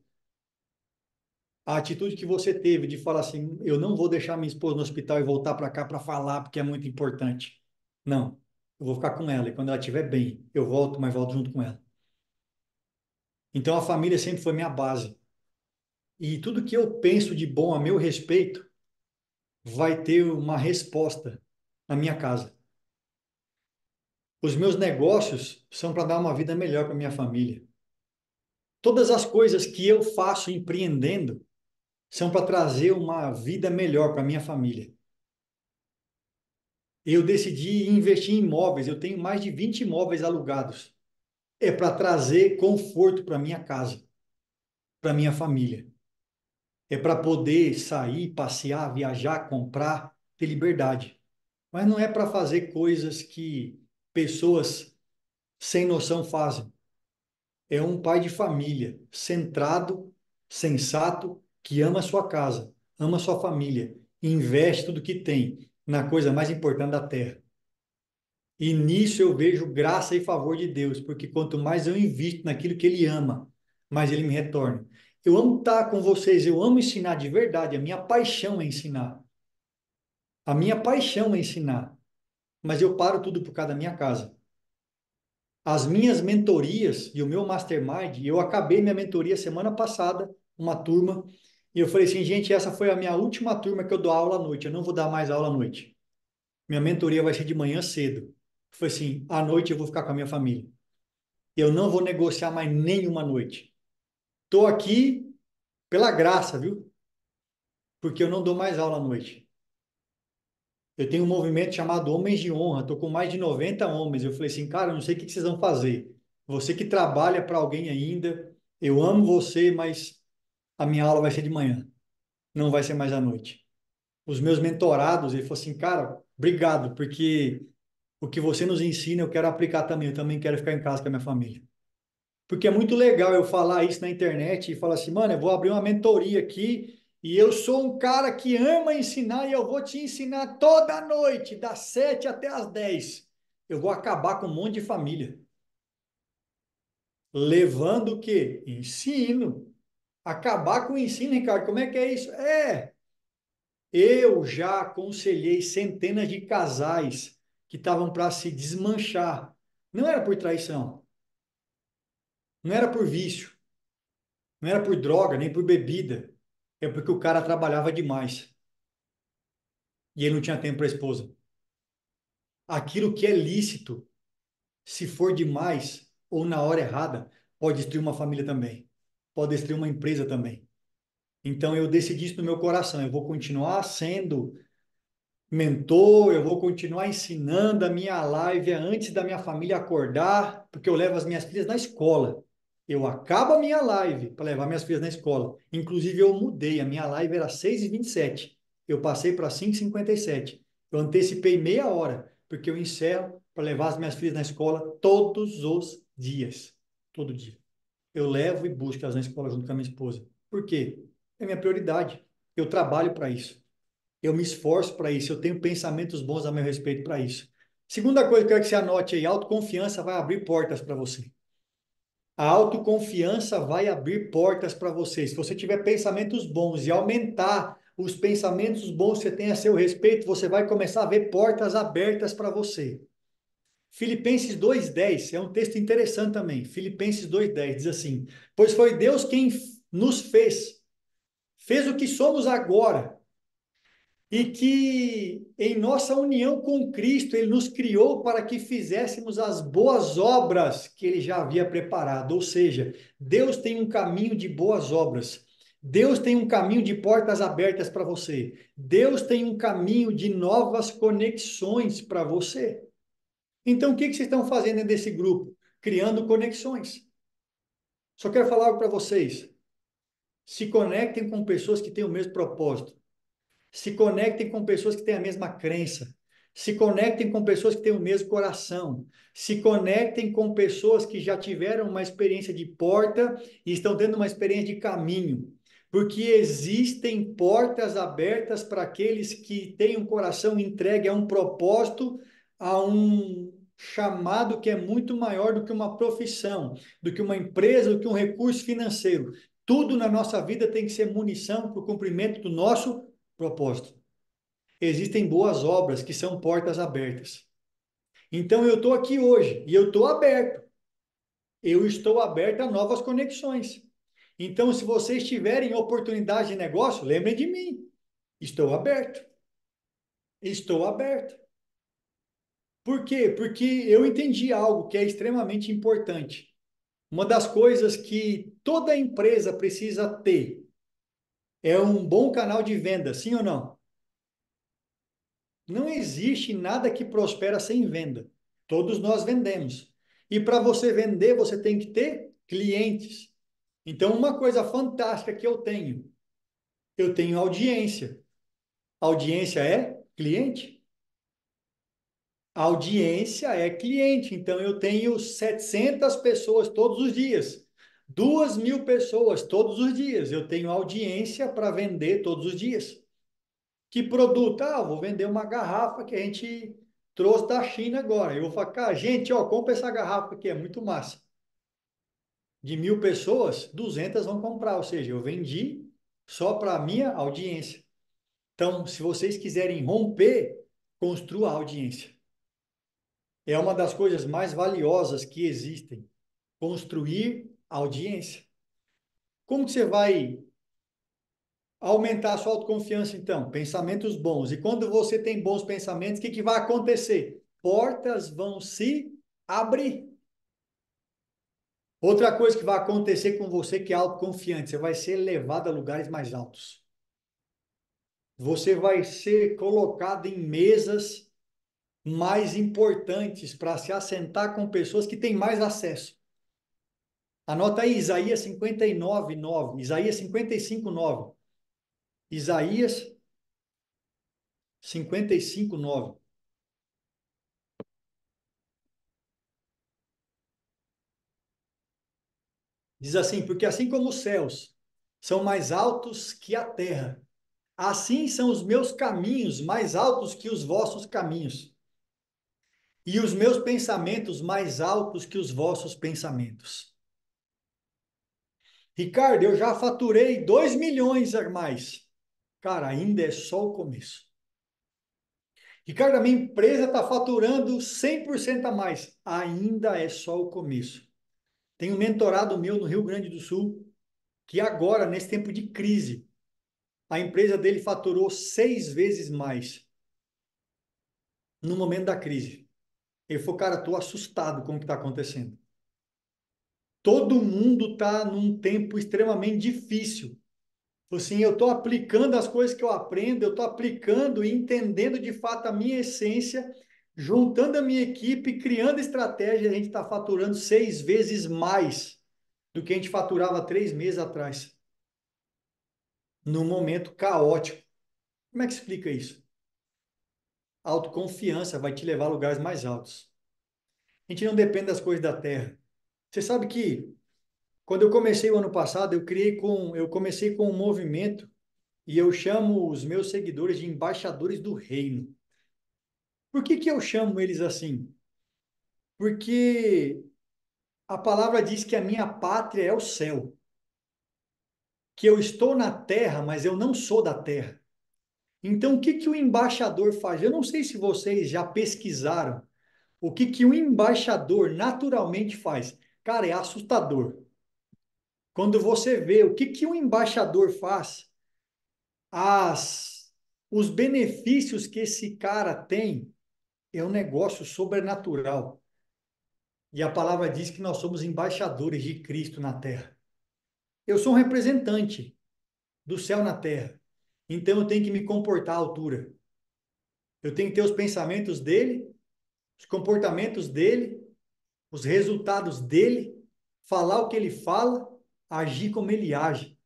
A atitude que você teve de falar assim: Eu não vou deixar minha esposa no hospital e voltar para cá para falar porque é muito importante. Não, eu vou ficar com ela e quando ela estiver bem, eu volto, mas volto junto com ela. Então a família sempre foi minha base. E tudo que eu penso de bom a meu respeito vai ter uma resposta na minha casa. Os meus negócios são para dar uma vida melhor para minha família. Todas as coisas que eu faço empreendendo são para trazer uma vida melhor para minha família. Eu decidi investir em imóveis, eu tenho mais de 20 imóveis alugados. É para trazer conforto para minha casa, para minha família. É para poder sair, passear, viajar, comprar, ter liberdade. Mas não é para fazer coisas que pessoas sem noção fazem. É um pai de família, centrado, sensato, que ama a sua casa, ama a sua família, investe tudo que tem na coisa mais importante da terra. E nisso eu vejo graça e favor de Deus, porque quanto mais eu invisto naquilo que Ele ama, mais Ele me retorna. Eu amo estar com vocês, eu amo ensinar de verdade, a minha paixão é ensinar. A minha paixão é ensinar, mas eu paro tudo por causa da minha casa. As minhas mentorias e o meu mastermind, eu acabei minha mentoria semana passada, uma turma, e eu falei assim, gente, essa foi a minha última turma que eu dou aula à noite, eu não vou dar mais aula à noite. Minha mentoria vai ser de manhã cedo. Eu falei assim, à noite eu vou ficar com a minha família. Eu não vou negociar mais nenhuma noite. Estou aqui pela graça, viu? Porque eu não dou mais aula à noite. Eu tenho um movimento chamado Homens de Honra, estou com mais de 90 homens. Eu falei assim, cara, eu não sei o que vocês vão fazer. Você que trabalha para alguém ainda, eu amo você, mas a minha aula vai ser de manhã, não vai ser mais à noite. Os meus mentorados, ele falou assim, cara, obrigado, porque o que você nos ensina eu quero aplicar também. Eu também quero ficar em casa com a minha família. Porque é muito legal eu falar isso na internet e falar assim, mano, eu vou abrir uma mentoria aqui e eu sou um cara que ama ensinar e eu vou te ensinar toda noite, das 7 até as 10. Eu vou acabar com um monte de família. Levando o quê? Ensino. Acabar com o ensino, Ricardo, como é que é isso? Eu já aconselhei centenas de casais que estavam para se desmanchar. Não era por traição, não era por vício, não era por droga, nem por bebida. É porque o cara trabalhava demais e ele não tinha tempo para a esposa. Aquilo que é lícito, se for demais ou na hora errada, pode destruir uma família também. Pode destruir uma empresa também. Então eu decidi isso no meu coração. Eu vou continuar sendo mentor, eu vou continuar ensinando. A minha live é antes da minha família acordar, porque eu levo as minhas filhas na escola. Eu acabo a minha live para levar minhas filhas na escola. Inclusive, eu mudei. A minha live era 6h27. Eu passei para 5h57. Eu antecipei meia hora, porque eu encerro para levar as minhas filhas na escola todos os dias. Todo dia. Eu levo e busco elas na escola junto com a minha esposa. Por quê? É minha prioridade. Eu trabalho para isso. Eu me esforço para isso, eu tenho pensamentos bons a meu respeito para isso. Segunda coisa que eu quero que você anote aí, autoconfiança vai abrir portas para você. A autoconfiança vai abrir portas para você. Se você tiver pensamentos bons e aumentar os pensamentos bons que você tem a seu respeito, você vai começar a ver portas abertas para você. Filipenses 2:10 é um texto interessante também. Filipenses 2:10 diz assim: Pois foi Deus quem nos fez o que somos agora e que em nossa união com Cristo ele nos criou para que fizéssemos as boas obras que ele já havia preparado. Ou seja, Deus tem um caminho de boas obras. Deus tem um caminho de portas abertas para você. Deus tem um caminho de novas conexões para você. Então, o que vocês estão fazendo desse grupo? Criando conexões. Só quero falar algo para vocês. Se conectem com pessoas que têm o mesmo propósito. Se conectem com pessoas que têm a mesma crença. Se conectem com pessoas que têm o mesmo coração. Se conectem com pessoas que já tiveram uma experiência de porta e estão tendo uma experiência de caminho. Porque existem portas abertas para aqueles que têm um coração entregue a um propósito, a um chamado que é muito maior do que uma profissão, do que uma empresa, do que um recurso financeiro. Tudo na nossa vida tem que ser munição para o cumprimento do nosso propósito. Existem boas obras que são portas abertas. Então eu estou aqui hoje e eu estou aberto. Eu estou aberto a novas conexões. Então, se vocês tiverem oportunidade de negócio, lembrem de mim. Estou aberto. Estou aberto. Por quê? Porque eu entendi algo que é extremamente importante. Uma das coisas que toda empresa precisa ter é um bom canal de venda, sim ou não? Não existe nada que prospera sem venda. Todos nós vendemos. E para você vender, você tem que ter clientes. Então, uma coisa fantástica que eu tenho audiência. Audiência é cliente. A audiência é cliente, então eu tenho 700 pessoas todos os dias, 2.000 pessoas todos os dias. Eu tenho audiência para vender todos os dias. Que produto? Ah, eu vou vender uma garrafa que a gente trouxe da China agora. Eu vou falar, cara, gente, ó, compra essa garrafa aqui, é muito massa. De 1.000 pessoas, 200 vão comprar, ou seja, eu vendi só para a minha audiência. Então, se vocês quiserem romper, construa a audiência. É uma das coisas mais valiosas que existem, construir audiência. Como que você vai aumentar a sua autoconfiança, então? Pensamentos bons. E quando você tem bons pensamentos, o que vai acontecer? Portas vão se abrir. Outra coisa que vai acontecer com você que é autoconfiante, você vai ser levado a lugares mais altos. Você vai ser colocado em mesas mais importantes para se assentar com pessoas que têm mais acesso. Anota aí Isaías 59:9, Isaías 55:9. Isaías 55:9. Diz assim: porque assim como os céus são mais altos que a terra, assim são os meus caminhos mais altos que os vossos caminhos, e os meus pensamentos mais altos que os vossos pensamentos. Ricardo, eu já faturei 2 milhões a mais. Cara, ainda é só o começo. Ricardo, a minha empresa está faturando 100% a mais. Ainda é só o começo. Tem um mentorado meu no Rio Grande do Sul, que agora, nesse tempo de crise, a empresa dele faturou 6 vezes mais no momento da crise. Ele falou, cara, estou assustado com o que está acontecendo. Todo mundo está num tempo extremamente difícil. Assim, eu estou aplicando as coisas que eu aprendo, eu estou aplicando e entendendo de fato a minha essência, juntando a minha equipe, criando estratégia, a gente está faturando 6 vezes mais do que a gente faturava 3 meses atrás, num momento caótico. Como é que explica isso? A autoconfiança vai te levar a lugares mais altos. A gente não depende das coisas da terra. Você sabe que quando eu comecei o ano passado, eu comecei com um movimento e eu chamo os meus seguidores de embaixadores do reino. Por que que eu chamo eles assim? Porque a palavra diz que a minha pátria é o céu, que eu estou na terra, mas eu não sou da terra. Então, o que que o embaixador faz? Eu não sei se vocês já pesquisaram o que que o embaixador naturalmente faz. Cara, é assustador. Quando você vê o que que um embaixador faz, as os benefícios que esse cara tem, é um negócio sobrenatural. E a palavra diz que nós somos embaixadores de Cristo na terra. Eu sou um representante do céu na terra. Então eu tenho que me comportar à altura. Eu tenho que ter os pensamentos dele, os comportamentos dele, os resultados dele, falar o que ele fala, agir como ele age,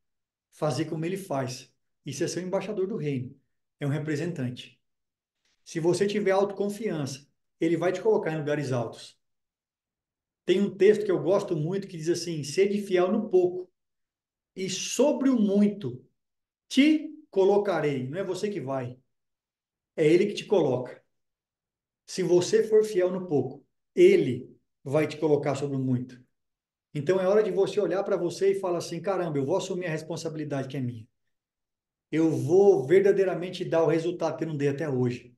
fazer como ele faz. Isso é ser um embaixador do reino. É um representante. Se você tiver autoconfiança, ele vai te colocar em lugares altos. Tem um texto que eu gosto muito que diz assim: sede fiel no pouco, e sobre o muito te colocarei. Não é você que vai, é ele que te coloca. Se você for fiel no pouco, ele vai te colocar sobre o muito. Então é hora de você olhar para você e falar assim: caramba, eu vou assumir a responsabilidade que é minha. Eu vou verdadeiramente dar o resultado que eu não dei até hoje,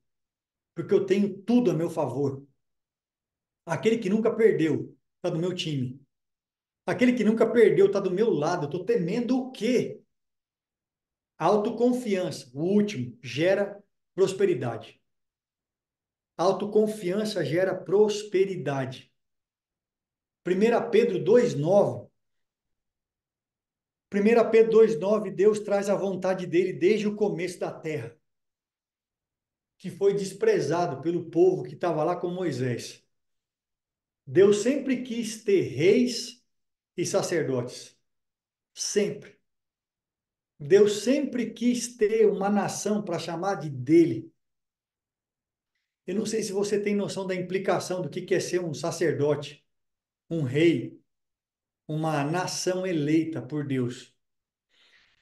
porque eu tenho tudo a meu favor. Aquele que nunca perdeu está do meu time. Aquele que nunca perdeu está do meu lado. Eu estou temendo o quê? Autoconfiança, o último, gera prosperidade. Autoconfiança gera prosperidade. 1 Pedro 2,9. 1 Pedro 2,9, Deus traz a vontade dele desde o começo da terra, que foi desprezado pelo povo que estava lá com Moisés. Deus sempre quis ter reis e sacerdotes. Sempre. Deus sempre quis ter uma nação para chamar de dele. Eu não sei se você tem noção da implicação do que é ser um sacerdote, um rei, uma nação eleita por Deus.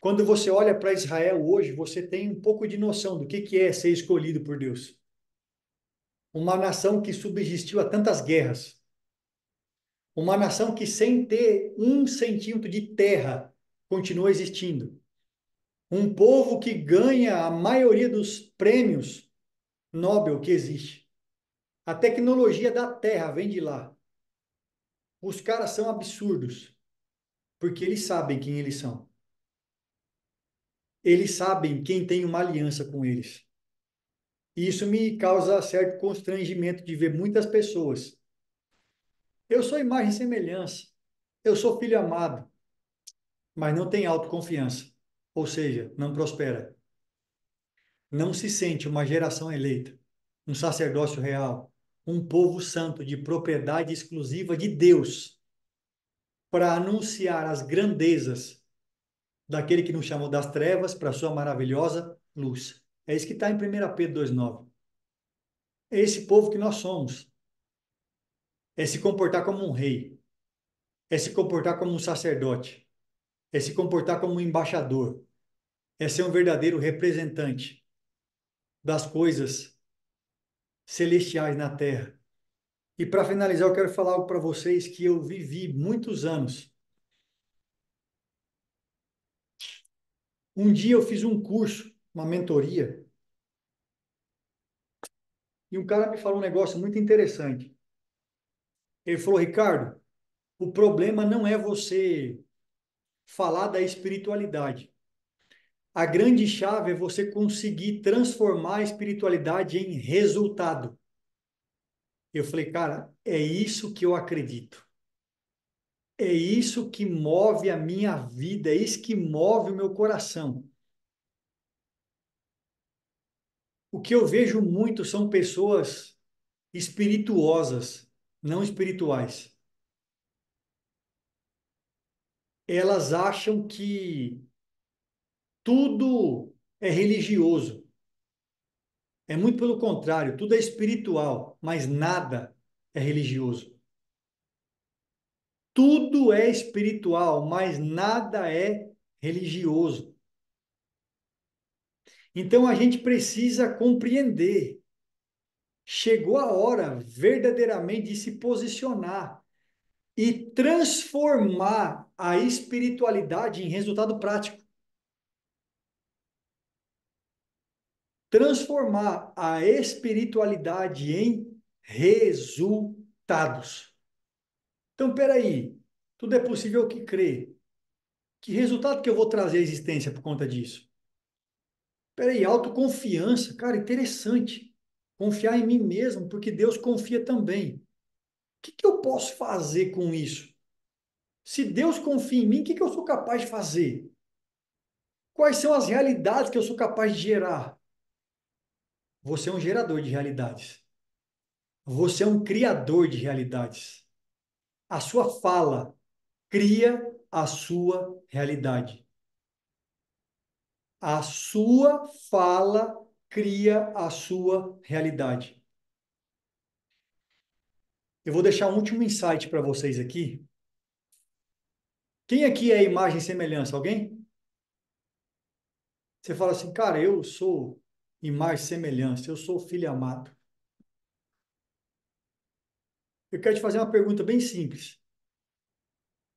Quando você olha para Israel hoje, você tem um pouco de noção do que é ser escolhido por Deus. Uma nação que subsistiu a tantas guerras. Uma nação que, sem ter 1 centímetro de terra, continua existindo. Um povo que ganha a maioria dos prêmios Nobel que existe. A tecnologia da terra vem de lá. Os caras são absurdos, porque eles sabem quem eles são. Eles sabem quem tem uma aliança com eles. E isso me causa certo constrangimento de ver muitas pessoas. Eu sou imagem e semelhança. Eu sou filho amado, mas não tem autoconfiança. Ou seja, não prospera. Não se sente uma geração eleita, um sacerdócio real, um povo santo de propriedade exclusiva de Deus, para anunciar as grandezas daquele que nos chamou das trevas para a sua maravilhosa luz. É isso que está em 1 Pedro 2,9. É esse povo que nós somos. É se comportar como um rei. É se comportar como um sacerdote. É se comportar como um embaixador. É ser um verdadeiro representante das coisas celestiais na terra. E para finalizar, eu quero falar algo para vocês que eu vivi muitos anos. Um dia eu fiz um curso, uma mentoria, e um cara me falou um negócio muito interessante. Ele falou: Ricardo, o problema não é você falar da espiritualidade. A grande chave é você conseguir transformar a espiritualidade em resultado. Eu falei, cara, é isso que eu acredito. É isso que move a minha vida, é isso que move o meu coração. O que eu vejo muito são pessoas espirituosas, não espirituais. Elas acham que tudo é religioso. É muito pelo contrário, tudo é espiritual, mas nada é religioso. Tudo é espiritual, mas nada é religioso. Então a gente precisa compreender. Chegou a hora verdadeiramente de se posicionar e transformar a espiritualidade em resultado prático. Transformar a espiritualidade em resultados. Então, peraí, tudo é possível que crê. Que resultado que eu vou trazer à existência por conta disso? Peraí, autoconfiança, cara, interessante. Confiar em mim mesmo, porque Deus confia também. O que eu posso fazer com isso? Se Deus confia em mim, o que eu sou capaz de fazer? Quais são as realidades que eu sou capaz de gerar? Você é um gerador de realidades. Você é um criador de realidades. A sua fala cria a sua realidade. A sua fala cria a sua realidade. Eu vou deixar um último insight para vocês aqui. Quem aqui é imagem e semelhança? Alguém? Você fala assim, cara, eu sou imagem e semelhança, eu sou filho amado. Eu quero te fazer uma pergunta bem simples.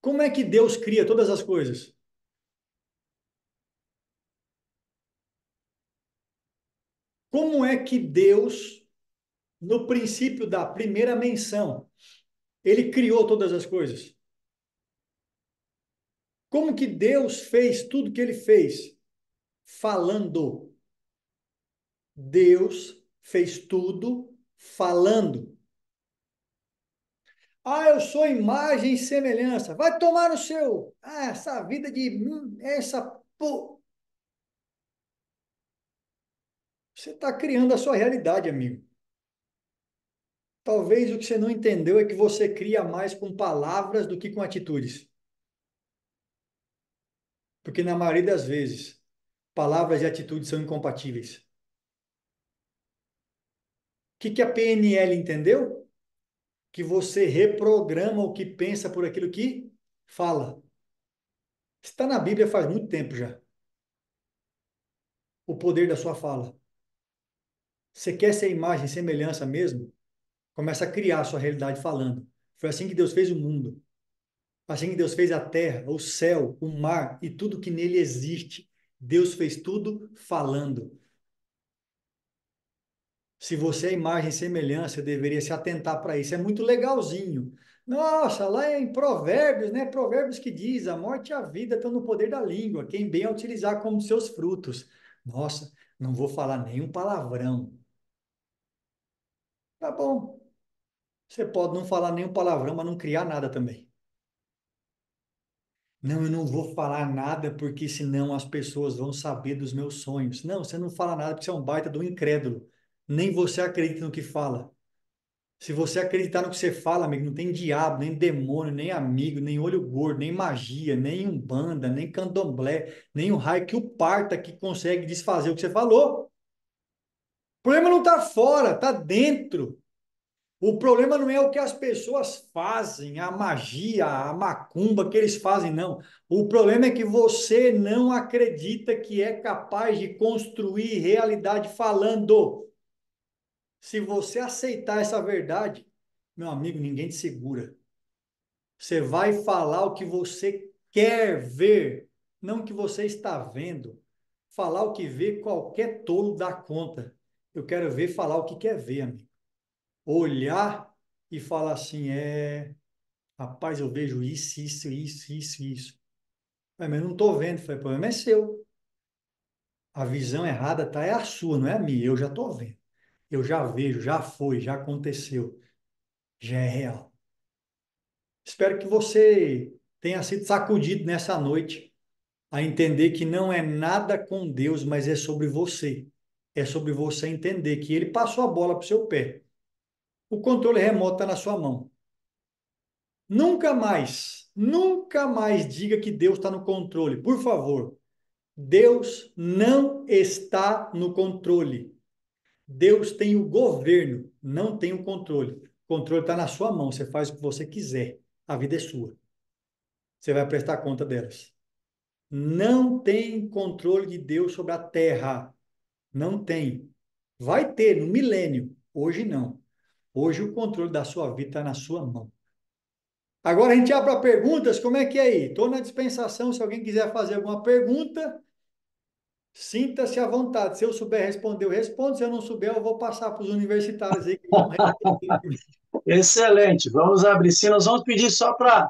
Como é que Deus cria todas as coisas? Como é que Deus, no princípio da primeira menção, ele criou todas as coisas? Como que Deus fez tudo que ele fez? Falando. Deus fez tudo falando. Ah, eu sou imagem e semelhança. Vai tomar no seu. Ah, essa vida de essa pô. Você está criando a sua realidade, amigo. Talvez o que você não entendeu é que você cria mais com palavras do que com atitudes. Porque na maioria das vezes, palavras e atitudes são incompatíveis. que a PNL entendeu? Que você reprograma o que pensa por aquilo que fala. Está na Bíblia faz muito tempo já. O poder da sua fala. Você quer ser imagem e semelhança mesmo? Começa a criar a sua realidade falando. Foi assim que Deus fez o mundo. Assim que Deus fez a terra, o céu, o mar e tudo que nele existe. Deus fez tudo falando. Se você é imagem e semelhança, deveria se atentar para isso. É muito legalzinho. Nossa, lá em Provérbios, né? Provérbios que diz: a morte e a vida estão no poder da língua. Quem bem a utilizar como seus frutos. Nossa, não vou falar nenhum palavrão. Tá bom. Você pode não falar nenhum palavrão, mas não criar nada também. Não, eu não vou falar nada porque senão as pessoas vão saber dos meus sonhos. Não, você não fala nada porque você é um baita do incrédulo. Nem você acredita no que fala. Se você acreditar no que você fala, amigo, não tem diabo, nem demônio, nem amigo, nem olho gordo, nem magia, nem umbanda, nem candomblé, nem o raio que o parta que consegue desfazer o que você falou. O problema não está fora, está dentro. O problema não é o que as pessoas fazem, a magia, a macumba que eles fazem, não. O problema é que você não acredita que é capaz de construir realidade falando. Se você aceitar essa verdade, meu amigo, ninguém te segura. Você vai falar o que você quer ver, não o que você está vendo. Falar o que vê, qualquer tolo dá conta. Eu quero ver falar o que quer ver, amigo. Olhar e falar assim, rapaz, eu vejo isso. Mas eu não estou vendo. Falei, o problema é seu. A visão errada tá é a sua, não é a minha. Eu já estou vendo. Eu já vejo, já foi, já aconteceu, já é real. Espero que você tenha sido sacudido nessa noite a entender que não é nada com Deus, mas é sobre você. É sobre você entender que Ele passou a bola para o seu pé. O controle remoto está na sua mão. Nunca mais diga que Deus está no controle. Por favor, Deus não está no controle. Deus tem o governo, não tem o controle. O controle está na sua mão. Você faz o que você quiser. A vida é sua. Você vai prestar conta delas. Não tem controle de Deus sobre a terra. Não tem. Vai ter no milênio. Hoje não. Hoje o controle da sua vida está na sua mão. Agora a gente abre para perguntas. Como é que é aí? Estou na dispensação. Se alguém quiser fazer alguma pergunta, sinta-se à vontade. Se eu souber responder, eu respondo. Se eu não souber, eu vou passar para os universitários aí que vão responder. Excelente. Vamos abrir. Sim, nós vamos pedir só para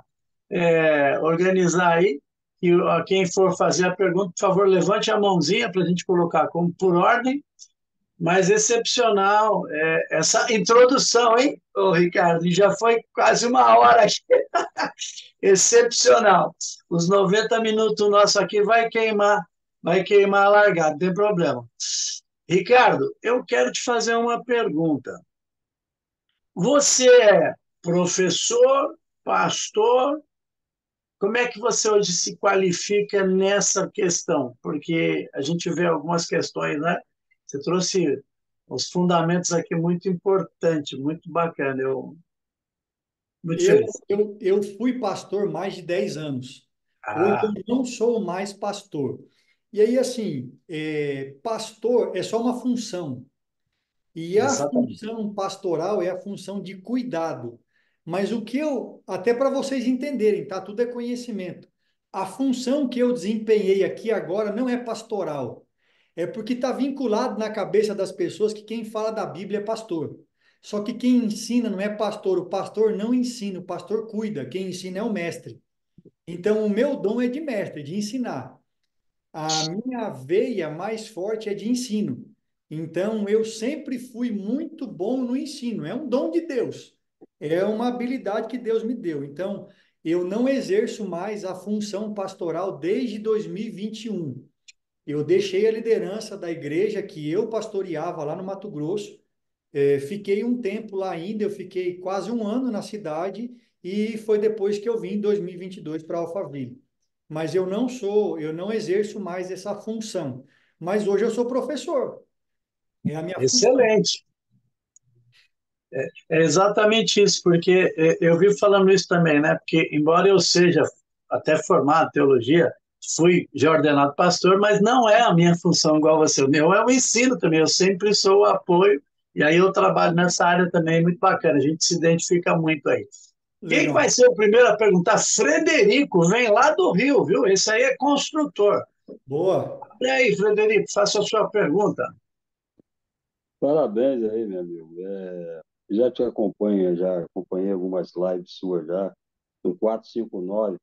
organizar aí. E quem for fazer a pergunta, por favor, levante a mãozinha para a gente colocar como por ordem. Mas excepcional essa introdução, hein, ô Ricardo? E já foi quase uma hora aqui. Excepcional. Os 90 minutos nosso aqui vai queimar a largada, não tem problema. Ricardo, eu quero te fazer uma pergunta. Você é professor, pastor? Como é que você hoje se qualifica nessa questão? Porque a gente vê algumas questões, né? Você trouxe os fundamentos aqui muito importante, muito bacana. Eu muito Eu, feliz. eu fui pastor mais de 10 anos. Hoje eu Ah, não sou mais pastor. E aí, assim, pastor é só uma função. E a exatamente. função pastoral é a função de cuidado. Mas o que eu, até para vocês entenderem, tá? Tudo é conhecimento. A função que eu desempenhei aqui agora não é pastoral. É porque está vinculado na cabeça das pessoas que quem fala da Bíblia é pastor. Só que quem ensina não é pastor, o pastor não ensina, o pastor cuida, quem ensina é o mestre. Então, o meu dom é de mestre, de ensinar. A minha veia mais forte é de ensino. Então, eu sempre fui muito bom no ensino. É um dom de Deus. É uma habilidade que Deus me deu. Então, eu não exerço mais a função pastoral desde 2021. Eu deixei a liderança da igreja que eu pastoreava lá no Mato Grosso. Fiquei um tempo lá ainda, eu fiquei quase um ano na cidade e foi depois que eu vim em 2022 para Alphaville. Mas eu não exerço mais essa função. Mas hoje eu sou professor, é a minha função. Excelente. É exatamente isso, porque eu vivo falando isso também, né? Porque, embora eu seja até formado em teologia, fui já ordenado pastor, mas não é a minha função igual você. O meu é o ensino também, eu sempre sou o apoio, e aí eu trabalho nessa área também, muito bacana, a gente se identifica muito aí. Quem que vai Legal. ser o primeiro a perguntar? Frederico, vem lá do Rio, viu? Esse aí é construtor. Boa. E aí, Frederico, faça a sua pergunta. Parabéns aí, meu amigo. Já te acompanho, já acompanhei algumas lives suas já, no 459.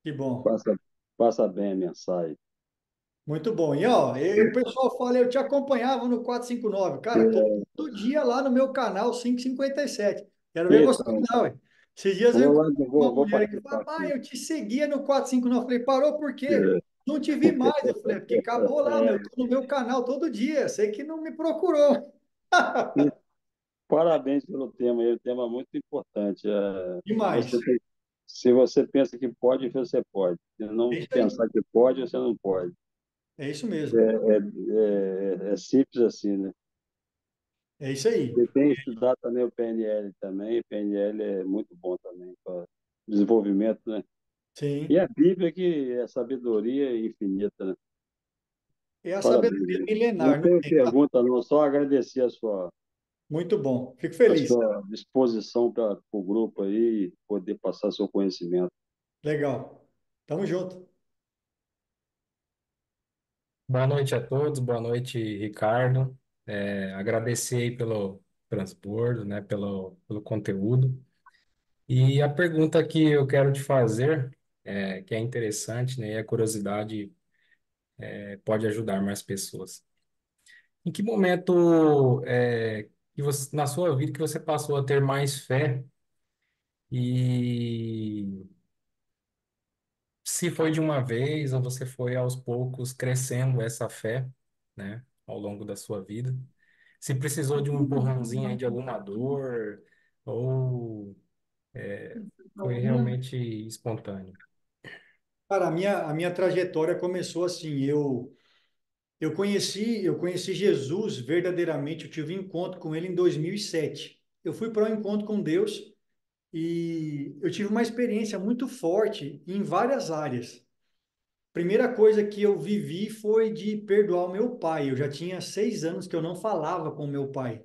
Que bom. Passa, passa bem a mensagem. Muito bom. E ó, o pessoal fala, eu te acompanhava no 459. Cara, É, todo dia lá no meu canal 557. Quero ver você então, não, hein? Esses dias eu vou lá, encontrei uma vou mulher que participar falou, pai, aqui. eu te seguia no 459. Eu falei, parou por quê? É, Não te vi mais. Eu falei, porque acabou lá, meu. Tô no meu canal todo dia. Sei que não me procurou. e parabéns pelo tema, é um tema muito importante. Demais. Se você pensa que pode, você pode. Se É não isso aí. pensar que pode, você não pode. É isso mesmo. É simples assim, né? É isso aí. Você tem estudado também o PNL também, o PNL é muito bom também para desenvolvimento, né? E Sim. a Bíblia que é sabedoria infinita, né? É a Parabéns. sabedoria Não milenar, não tenho tem, tá? pergunta, não, só agradecer Muito bom. Fico a feliz. sua disposição para o grupo aí, poder passar seu conhecimento. Legal. Tamo junto. Boa noite a todos, boa noite, Ricardo. Agradecer aí pelo transbordo, né, pelo conteúdo. E a pergunta que eu quero te fazer, que é interessante, né, e a curiosidade pode ajudar mais pessoas. Em que momento que você, na sua vida que você passou a ter mais fé e se foi de uma vez ou você foi aos poucos crescendo essa fé, né, ao longo da sua vida? Se precisou de um empurrãozinho aí de alguma dor ou foi realmente espontâneo? Cara, a minha trajetória começou assim. Eu conheci Jesus verdadeiramente. Eu tive um encontro com ele em 2007. Eu fui para um encontro com Deus e eu tive uma experiência muito forte em várias áreas. Primeira coisa que eu vivi foi de perdoar o meu pai. Eu já tinha 6 anos que eu não falava com o meu pai.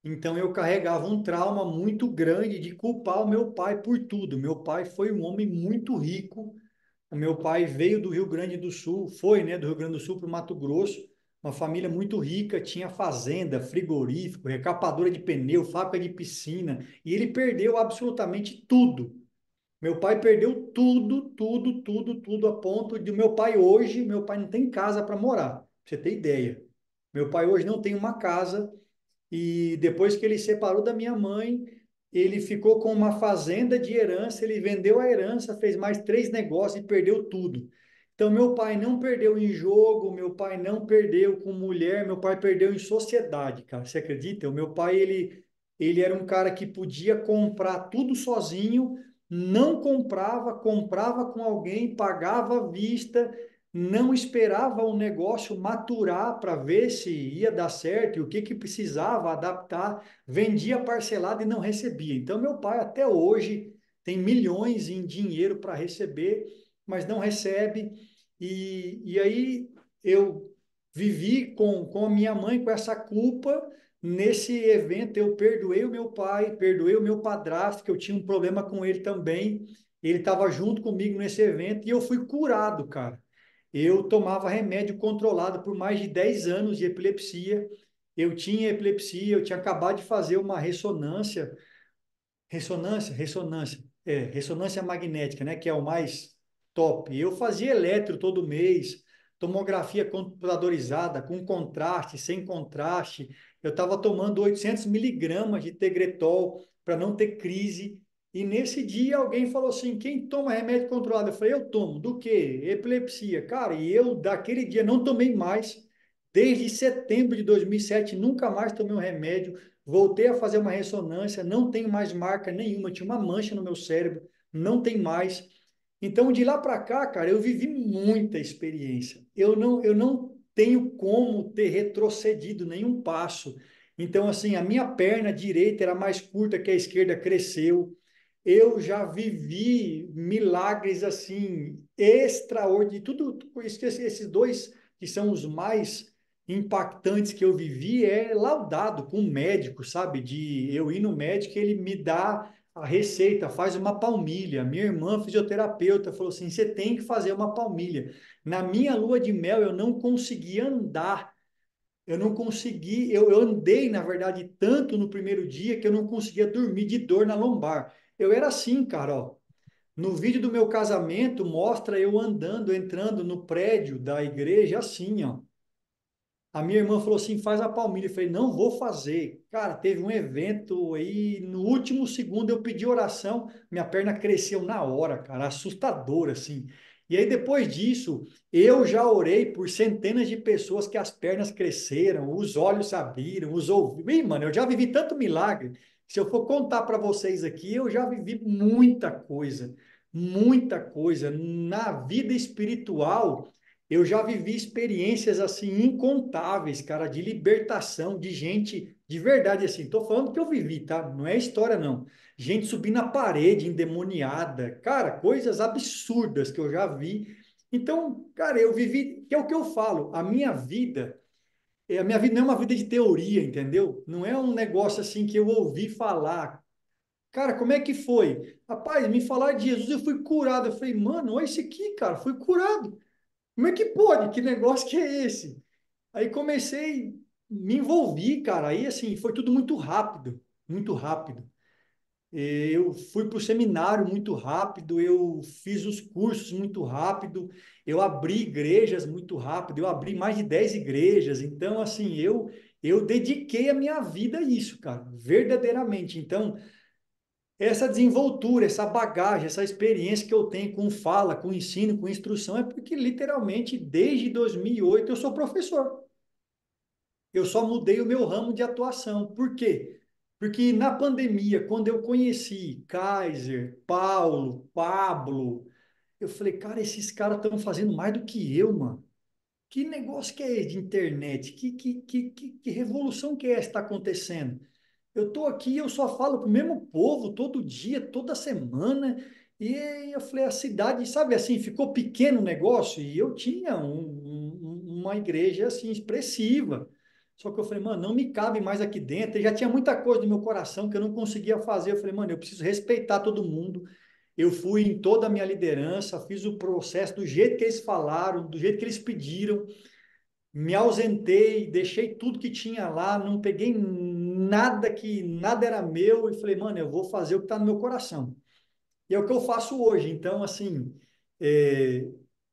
Então eu carregava um trauma muito grande de culpar o meu pai por tudo. Meu pai foi um homem muito rico. O meu pai veio do Rio Grande do Sul, foi, né, do Rio Grande do Sul para o Mato Grosso, uma família muito rica, tinha fazenda, frigorífico, recapadora de pneu, fábrica de piscina, e ele perdeu absolutamente tudo. Meu pai perdeu tudo, tudo, tudo, tudo, a ponto de meu pai hoje, meu pai não tem casa para morar, pra você ter ideia. Meu pai hoje não tem uma casa, e depois que ele separou da minha mãe, ele ficou com uma fazenda de herança, ele vendeu a herança, fez mais 3 negócios e perdeu tudo. Então, meu pai não perdeu em jogo, meu pai não perdeu com mulher, meu pai perdeu em sociedade, cara. Você acredita? O meu pai, ele era um cara que podia comprar tudo sozinho, não comprava, comprava com alguém, pagava à vista, não esperava o negócio maturar para ver se ia dar certo e o que que precisava adaptar, vendia parcelado e não recebia. Então, meu pai até hoje tem milhões em dinheiro para receber, mas não recebe. E aí eu vivi com a minha mãe com essa culpa. Nesse evento, eu perdoei o meu pai, perdoei o meu padrasto, que eu tinha um problema com ele também. Ele estava junto comigo nesse evento e eu fui curado, cara. Eu tomava remédio controlado por mais de 10 anos de epilepsia. Eu tinha epilepsia, eu tinha acabado de fazer uma ressonância magnética, né, que é o mais top. Eu fazia eletro todo mês, tomografia computadorizada, com contraste, sem contraste. Eu estava tomando 800 miligramas de Tegretol para não ter crise. E nesse dia alguém falou assim: quem toma remédio controlado? Eu falei: eu tomo. Do quê? Epilepsia. Cara, e eu daquele dia não tomei mais. Desde setembro de 2007, nunca mais tomei um remédio. Voltei a fazer uma ressonância, não tenho mais marca nenhuma, tinha uma mancha no meu cérebro, não tem mais. Então, de lá para cá, cara, eu vivi muita experiência. Eu não tenho como ter retrocedido nenhum passo. Então, assim, a minha perna direita era mais curta que a esquerda, cresceu. Eu já vivi milagres assim extraordinários, tudo por isso que esses dois que são os mais impactantes que eu vivi é laudado com um médico, sabe? De eu ir no médico, e ele me dá a receita, faz uma palmilha. Minha irmã, fisioterapeuta, falou assim: você tem que fazer uma palmilha. Na minha lua de mel, eu não conseguia andar. Eu não consegui, eu andei, na verdade, tanto no primeiro dia que eu não conseguia dormir de dor na lombar. Eu era assim, cara, ó. No vídeo do meu casamento, mostra eu andando, entrando no prédio da igreja assim, ó. A minha irmã falou assim: faz a palmilha. Eu falei: não vou fazer. Cara, teve um evento aí, no último segundo eu pedi oração, minha perna cresceu na hora, cara, assustador assim. E aí depois disso, eu já orei por centenas de pessoas que as pernas cresceram, os olhos se abriram, os ouvidos. Ih, mano, eu já vivi tanto milagre. Se eu for contar para vocês aqui, eu já vivi muita coisa, muita coisa. Na vida espiritual, eu já vivi experiências assim incontáveis, cara, de libertação de gente de verdade assim. Tô falando que eu vivi, tá? Não é história não. Gente subir na parede endemoniada, cara, coisas absurdas que eu já vi. Então, cara, eu vivi, que é o que eu falo, a minha vida não é uma vida de teoria, entendeu? Não é um negócio assim que eu ouvi falar. Cara, como é que foi? Rapaz, me falaram de Jesus, eu fui curado. Eu falei, mano, olha esse aqui, cara, fui curado. Como é que pode? Que negócio que é esse? Aí comecei, me envolvi, cara. Aí assim, foi tudo muito rápido, muito rápido. Eu fui para o seminário muito rápido, eu fiz os cursos muito rápido, eu abri igrejas muito rápido, eu abri mais de 10 igrejas. Então, assim, eu dediquei a minha vida a isso, cara, verdadeiramente. Então, essa desenvoltura, essa bagagem, essa experiência que eu tenho com fala, com ensino, com instrução, é porque literalmente desde 2008 eu sou professor. Eu só mudei o meu ramo de atuação. Por quê? Porque na pandemia, quando eu conheci Kaiser, Paulo, Pablo, eu falei, cara, esses caras estão fazendo mais do que eu, mano. Que negócio que é esse de internet? Que revolução que é essa que está acontecendo? Eu estou aqui, eu só falo com o mesmo povo todo dia, toda semana. E eu falei, a cidade, sabe assim, ficou pequeno o negócio. E eu tinha uma igreja assim expressiva. Só que eu falei, mano, não me cabe mais aqui dentro. E já tinha muita coisa no meu coração que eu não conseguia fazer. Eu falei, mano, eu preciso respeitar todo mundo. Eu fui em toda a minha liderança, fiz o processo do jeito que eles falaram, do jeito que eles pediram, me ausentei, deixei tudo que tinha lá, não peguei nada que nada era meu e falei, mano, eu vou fazer o que está no meu coração. E é o que eu faço hoje. Então, assim, é...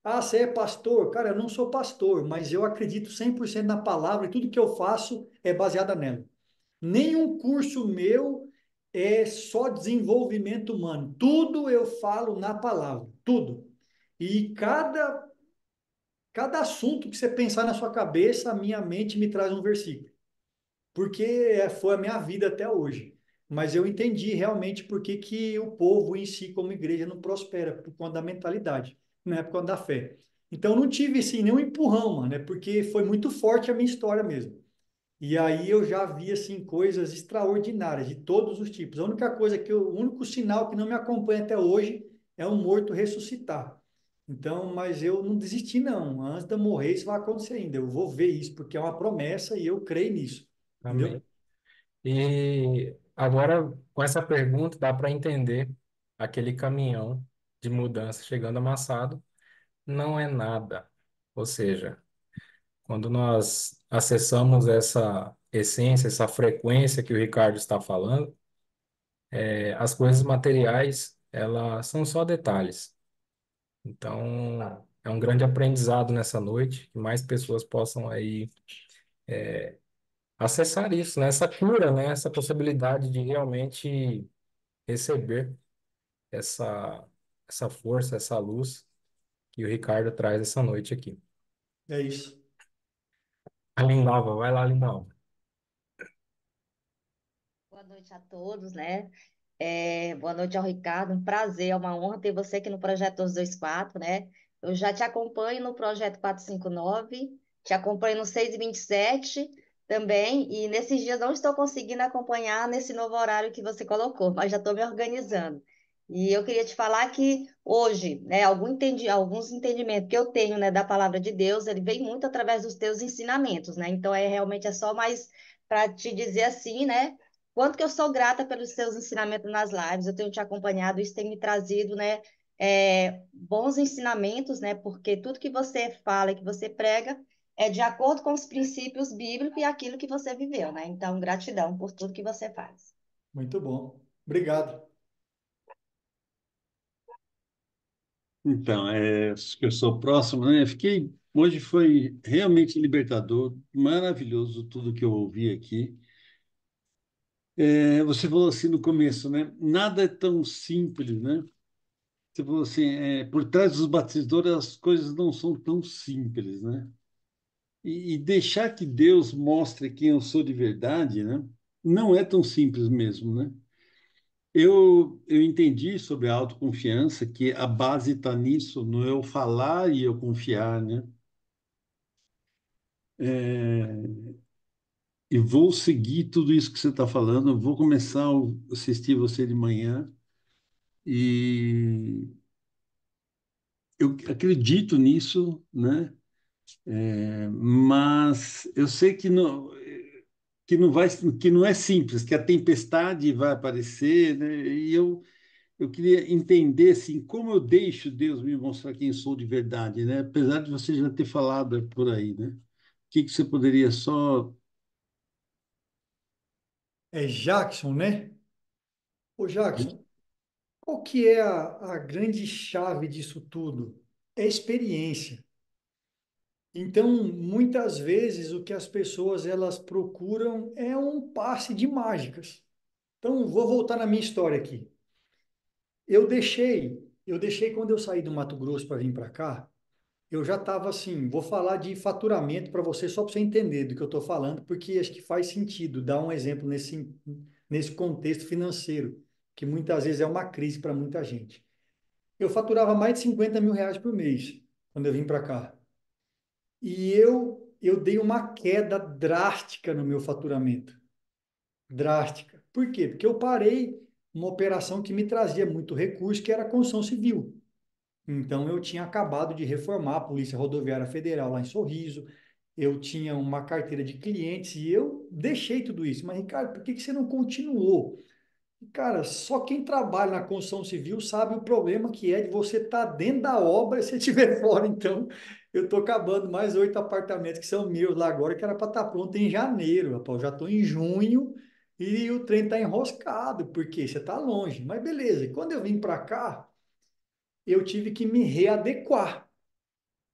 você é pastor? Cara, eu não sou pastor, mas eu acredito 100% na palavra e tudo que eu faço é baseado nela. Nenhum curso meu é só desenvolvimento humano. Tudo eu falo na palavra, tudo. E cada assunto que você pensar na sua cabeça, a minha mente me traz um versículo, porque foi a minha vida até hoje. Mas eu entendi realmente por que que o povo em si, como igreja, não prospera, por conta da mentalidade, não é por conta da fé. Então não tive assim nenhum empurrão, mano, é porque foi muito forte a minha história mesmo. E aí eu já vi assim coisas extraordinárias de todos os tipos. A única coisa o único sinal que não me acompanha até hoje é um morto ressuscitar. Então, mas eu não desisti não. Antes de eu morrer isso vai acontecer ainda. Eu vou ver isso porque é uma promessa e eu creio nisso. Amém. Entendeu? E agora, com essa pergunta, dá para entender aquele caminhão de mudança chegando amassado não é nada. Ou seja, quando nós acessamos essa essência, essa frequência que o Ricardo está falando, as coisas materiais, elas são só detalhes. Então, é um grande aprendizado nessa noite, que mais pessoas possam aí acessar isso, né? Essa cura, né? Essa possibilidade de realmente receber essa, essa força, essa luz que o Ricardo traz essa noite aqui. É isso. A Lindalva, vai lá, Lindalva. Boa noite a todos, né? Boa noite ao Ricardo, um prazer, é uma honra ter você aqui no Projeto 224, né? Eu já te acompanho no Projeto 459, te acompanho no 6 e 27, também, e nesses dias não estou conseguindo acompanhar nesse novo horário que você colocou, mas já estou me organizando. E eu queria te falar que hoje, né, alguns entendimentos que eu tenho, né, da palavra de Deus, ele vem muito através dos teus ensinamentos, né? Então realmente é só mais para te dizer assim, né, quanto que eu sou grata pelos seus ensinamentos nas lives. Eu tenho te acompanhado, isso tem me trazido, né, bons ensinamentos, né? Porque tudo que você fala e que você prega é de acordo com os princípios bíblicos e aquilo que você viveu, né? Então, gratidão por tudo que você faz. Muito bom. Obrigado. Então, acho que eu sou próximo, né? Hoje foi realmente libertador, maravilhoso tudo que eu ouvi aqui. Você falou assim no começo, né? Nada é tão simples, né? Você falou assim, por trás dos batidores as coisas não são tão simples, né? E deixar que Deus mostre quem eu sou de verdade, né? Não é tão simples mesmo, né? Eu entendi sobre a autoconfiança que a base está nisso, no eu falar e eu confiar, né? É, e vou seguir tudo isso que você está falando, eu vou começar a assistir você de manhã e eu acredito nisso, né? Mas eu sei que não vai, que não é simples, que a tempestade vai aparecer, né? Eu queria entender assim, como eu deixo Deus me mostrar quem sou de verdade, né? Apesar de você já ter falado por aí, né? O que você poderia só... É Jackson, né? Ô, Jackson, qual que é a grande chave disso tudo? É experiência. Então, muitas vezes o que as pessoas elas procuram é um passe de mágicas. Então, vou voltar na minha história aqui. Eu deixei quando eu saí do Mato Grosso para vir para cá, eu já estava assim, vou falar de faturamento para você só para você entender do que eu estou falando, porque acho que faz sentido dar um exemplo nesse contexto financeiro, que muitas vezes é uma crise para muita gente. Eu faturava mais de 50 mil reais por mês quando eu vim para cá. E eu dei uma queda drástica no meu faturamento. Drástica. Por quê? Porque eu parei uma operação que me trazia muito recurso, que era a construção civil. Então, eu tinha acabado de reformar a Polícia Rodoviária Federal lá em Sorriso, eu tinha uma carteira de clientes e eu deixei tudo isso. Mas, Ricardo, por que que você não continuou? Cara, só quem trabalha na construção civil sabe o problema que é de você estar dentro da obra e você estiver fora. Então, eu estou acabando mais 8 apartamentos que são meus lá agora, que era para estar pronto em janeiro, rapaz. Eu já estou em junho e o trem está enroscado, porque você está longe. Mas beleza, e quando eu vim para cá, eu tive que me readequar.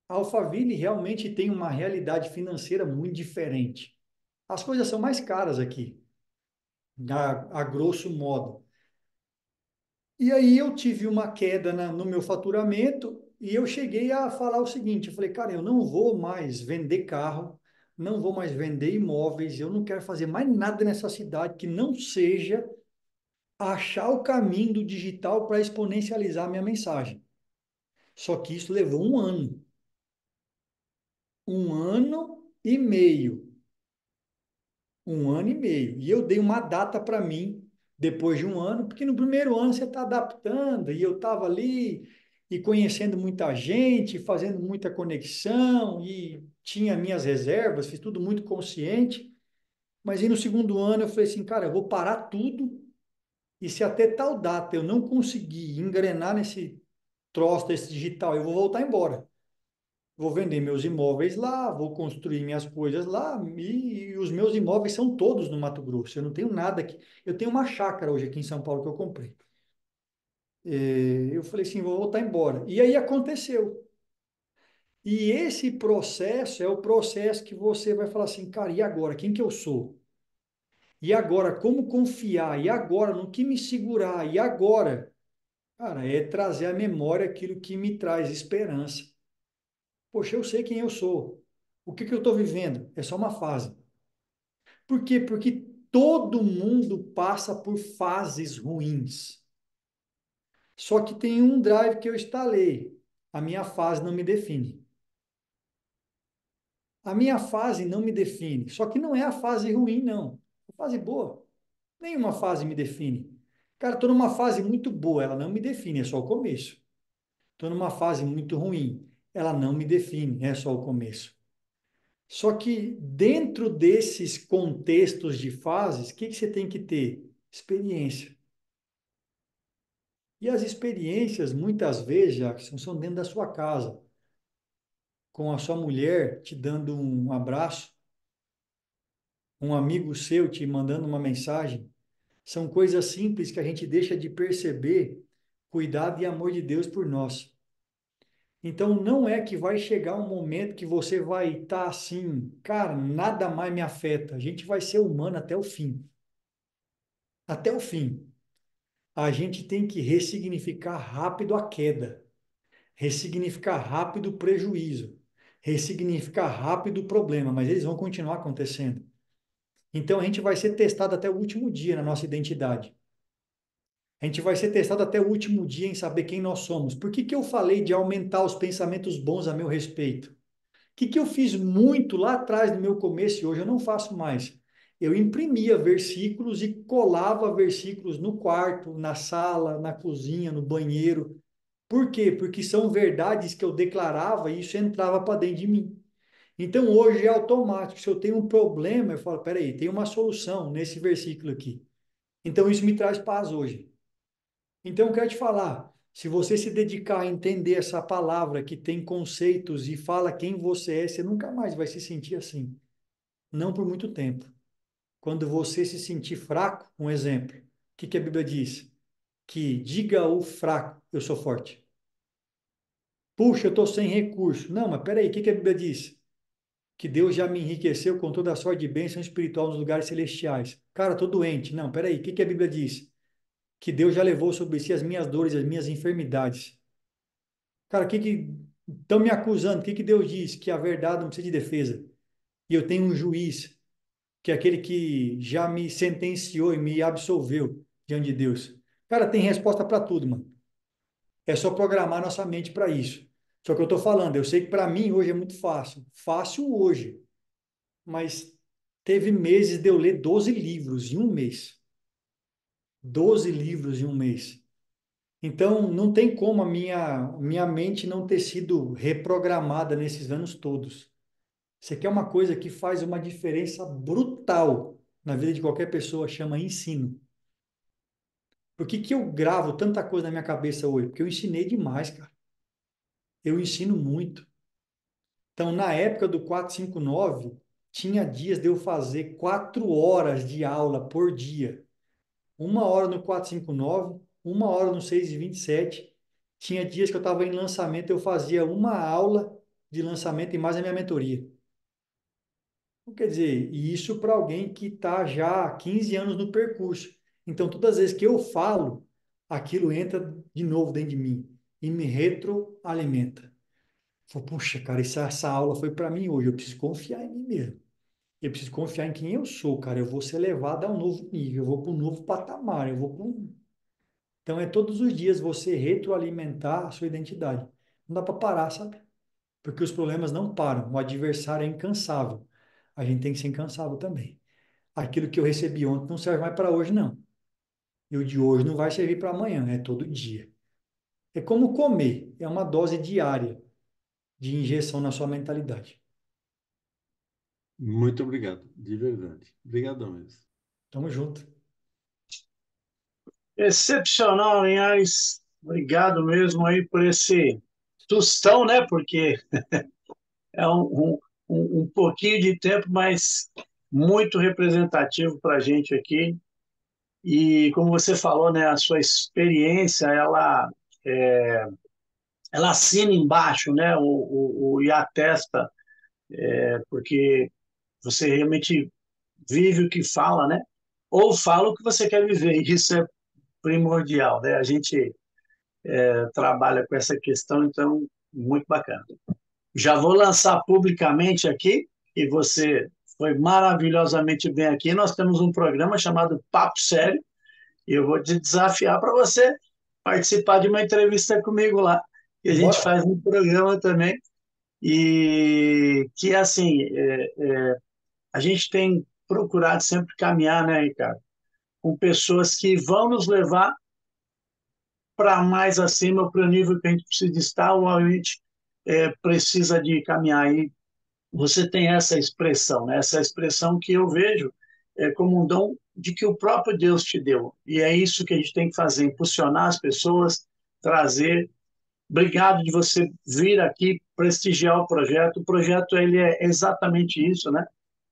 A Alphaville realmente tem uma realidade financeira muito diferente. As coisas são mais caras aqui, a grosso modo. E aí eu tive uma queda no meu faturamento e eu cheguei a falar o seguinte, eu falei, cara, eu não vou mais vender carro, não vou mais vender imóveis, eu não quero fazer mais nada nessa cidade que não seja achar o caminho do digital para exponencializar a minha mensagem. Só que isso levou um ano e meio. Um ano e meio. E eu dei uma data para mim, depois de um ano, porque no primeiro ano você está adaptando, e eu estava ali e conhecendo muita gente, fazendo muita conexão, e tinha minhas reservas, fiz tudo muito consciente. Mas aí no segundo ano eu falei assim, cara, eu vou parar tudo, e se até tal data eu não conseguir engrenar nesse troço desse digital, eu vou voltar embora. Vou vender meus imóveis lá, vou construir minhas coisas lá, e os meus imóveis são todos no Mato Grosso. Eu não tenho nada aqui. Eu tenho uma chácara hoje aqui em São Paulo que eu comprei. Eu falei assim, vou voltar embora. E aí aconteceu. E esse processo é o processo que você vai falar assim, cara, e agora? Quem que eu sou? E agora, como confiar? E agora, no que me segurar? E agora? Cara, é trazer à memória aquilo que me traz esperança. Poxa, eu sei quem eu sou. O que que eu estou vivendo? É só uma fase. Por quê? Porque todo mundo passa por fases ruins. Só que tem um drive que eu instalei. A minha fase não me define. A minha fase não me define. Só que não é a fase ruim, não. É a fase boa. Nenhuma fase me define. Cara, estou numa fase muito boa, ela não me define, é só o começo. Estou numa fase muito ruim, ela não me define, é só o começo. Só que dentro desses contextos de fases, o que que você tem que ter? Experiência. E as experiências, muitas vezes, Jackson, são dentro da sua casa, com a sua mulher te dando um abraço, um amigo seu te mandando uma mensagem. São coisas simples que a gente deixa de perceber cuidado e amor de Deus por nós. Então, não é que vai chegar um momento que você vai estar assim, cara, nada mais me afeta. A gente vai ser humano até o fim. Até o fim. A gente tem que ressignificar rápido a queda, ressignificar rápido o prejuízo, ressignificar rápido o problema, mas eles vão continuar acontecendo. Então, a gente vai ser testado até o último dia na nossa identidade. A gente vai ser testado até o último dia em saber quem nós somos. Por que que eu falei de aumentar os pensamentos bons a meu respeito? O que eu fiz muito lá atrás no meu começo e hoje eu não faço mais? Eu imprimia versículos e colava versículos no quarto, na sala, na cozinha, no banheiro. Por quê? Porque são verdades que eu declarava e isso entrava para dentro de mim. Então hoje é automático. Se eu tenho um problema, eu falo, peraí, tem uma solução nesse versículo aqui. Então isso me traz paz hoje. Então, eu quero te falar, se você se dedicar a entender essa palavra que tem conceitos e fala quem você é, você nunca mais vai se sentir assim. Não por muito tempo. Quando você se sentir fraco, um exemplo, o que que a Bíblia diz? Que diga ao fraco, eu sou forte. Puxa, eu estou sem recurso. Não, mas peraí, o que que a Bíblia diz? Que Deus já me enriqueceu com toda a sorte de bênção espiritual nos lugares celestiais. Cara, estou doente. Não, peraí, o que que a Bíblia diz? Que Deus já levou sobre si as minhas dores, as minhas enfermidades. Cara, o que que estão me acusando? O que que Deus diz? Que a verdade não precisa de defesa. E eu tenho um juiz, que é aquele que já me sentenciou e me absolveu diante de Deus. Cara, tem resposta para tudo, mano. É só programar nossa mente para isso. Só que eu estou falando, eu sei que para mim hoje é muito fácil. Fácil hoje. Mas teve meses de eu ler 12 livros em um mês. 12 livros em um mês. Então, não tem como a minha mente não ter sido reprogramada nesses anos todos. Você quer uma coisa que faz uma diferença brutal na vida de qualquer pessoa, chama ensino. Por que que eu gravo tanta coisa na minha cabeça hoje? Porque eu ensinei demais, cara. Eu ensino muito. Então, na época do 459, tinha dias de eu fazer 4 horas de aula por dia. 1 hora no 459, 1 hora no 6:27. Tinha dias que eu estava em lançamento, eu fazia uma aula de lançamento e mais a minha mentoria. Então, quer dizer, e isso para alguém que está já há 15 anos no percurso. Então, todas as vezes que eu falo, aquilo entra de novo dentro de mim e me retroalimenta. Falo, puxa, cara, essa aula foi para mim hoje. Eu preciso confiar em mim mesmo. Eu preciso confiar em quem eu sou, cara. Eu vou ser levado a um novo nível, eu vou para um novo patamar, eu vou para um. Então, é todos os dias você retroalimentar a sua identidade. Não dá para parar, sabe? Porque os problemas não param. O adversário é incansável. A gente tem que ser incansável também. Aquilo que eu recebi ontem não serve mais para hoje, não. E o de hoje não vai servir para amanhã, é todo dia. É como comer, é uma dose diária de injeção na sua mentalidade. Muito obrigado, de verdade. Obrigadão mesmo. Tamo junto. Excepcional, Linhares. Obrigado mesmo aí por esse tostão, né? Porque é um pouquinho de tempo, mas muito representativo para a gente aqui. E como você falou, né? A sua experiência, ela assina embaixo, né? E atesta, porque você realmente vive o que fala, né? Ou fala o que você quer viver. Isso é primordial, né? A gente trabalha com essa questão, então, muito bacana. Já vou lançar publicamente aqui, e você foi maravilhosamente bem aqui. Nós temos um programa chamado Papo Sério, e eu vou te desafiar para você participar de uma entrevista comigo lá, que a gente Bora, faz um programa também. e que, assim, a gente tem procurado sempre caminhar, né, Ricardo, com pessoas que vão nos levar para mais acima, para o nível que a gente precisa estar, ou a gente precisa de caminhar. E você tem essa expressão, né? Essa expressão que eu vejo como um dom de que o próprio Deus te deu. E é isso que a gente tem que fazer, impulsionar as pessoas, trazer. Obrigado de você vir aqui prestigiar o projeto. O projeto ele é exatamente isso, né?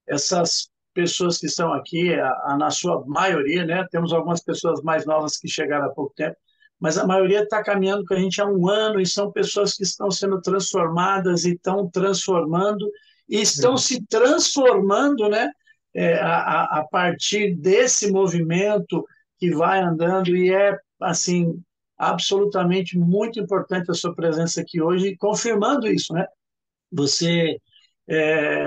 Essas pessoas que estão aqui, na sua maioria, né? Temos algumas pessoas mais novas que chegaram há pouco tempo, mas a maioria está caminhando com a gente há um ano e são pessoas que estão sendo transformadas e estão transformando e estão se transformando, né? A partir desse movimento que vai andando e é assim absolutamente muito importante a sua presença aqui hoje, confirmando isso, né? Você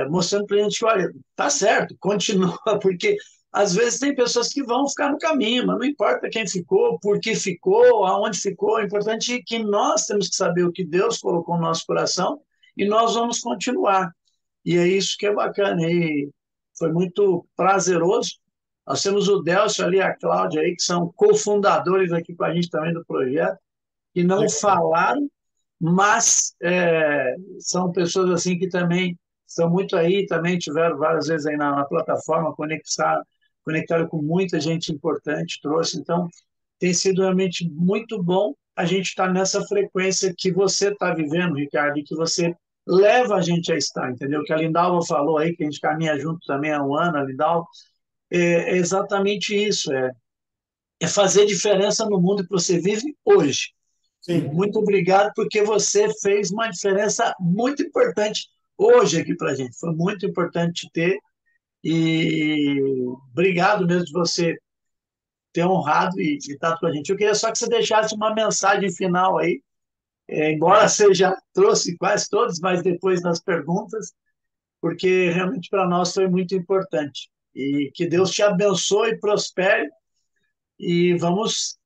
mostrando para a gente que, olha, tá certo, continua, porque às vezes tem pessoas que vão ficar no caminho, mas não importa quem ficou, por que ficou, aonde ficou, o importante é que nós temos que saber o que Deus colocou no nosso coração e nós vamos continuar. E é isso que é bacana, e foi muito prazeroso. Nós temos o Delcio ali, a Cláudia aí, que são cofundadores aqui com a gente também do projeto, que não falaram, mas são pessoas assim que também estão muito aí, também tiveram várias vezes aí na plataforma, conectaram com muita gente importante, trouxe, então tem sido realmente muito bom a gente estar nessa frequência que você está vivendo, Ricardo, e que você leva a gente a estar, entendeu? Que a Lindalva falou aí, que a gente caminha junto também há um ano, a Lindalva, é exatamente isso, é fazer diferença no mundo que você vive hoje. E Sim. muito obrigado, porque você fez uma diferença muito importante hoje aqui para a gente. Foi muito importante te ter. E obrigado mesmo de você ter honrado e estar com a gente. Eu queria só que você deixasse uma mensagem final aí, embora você já trouxe quase todos, mas depois nas perguntas, porque realmente para nós foi muito importante. E que Deus te abençoe e prospere. E vamos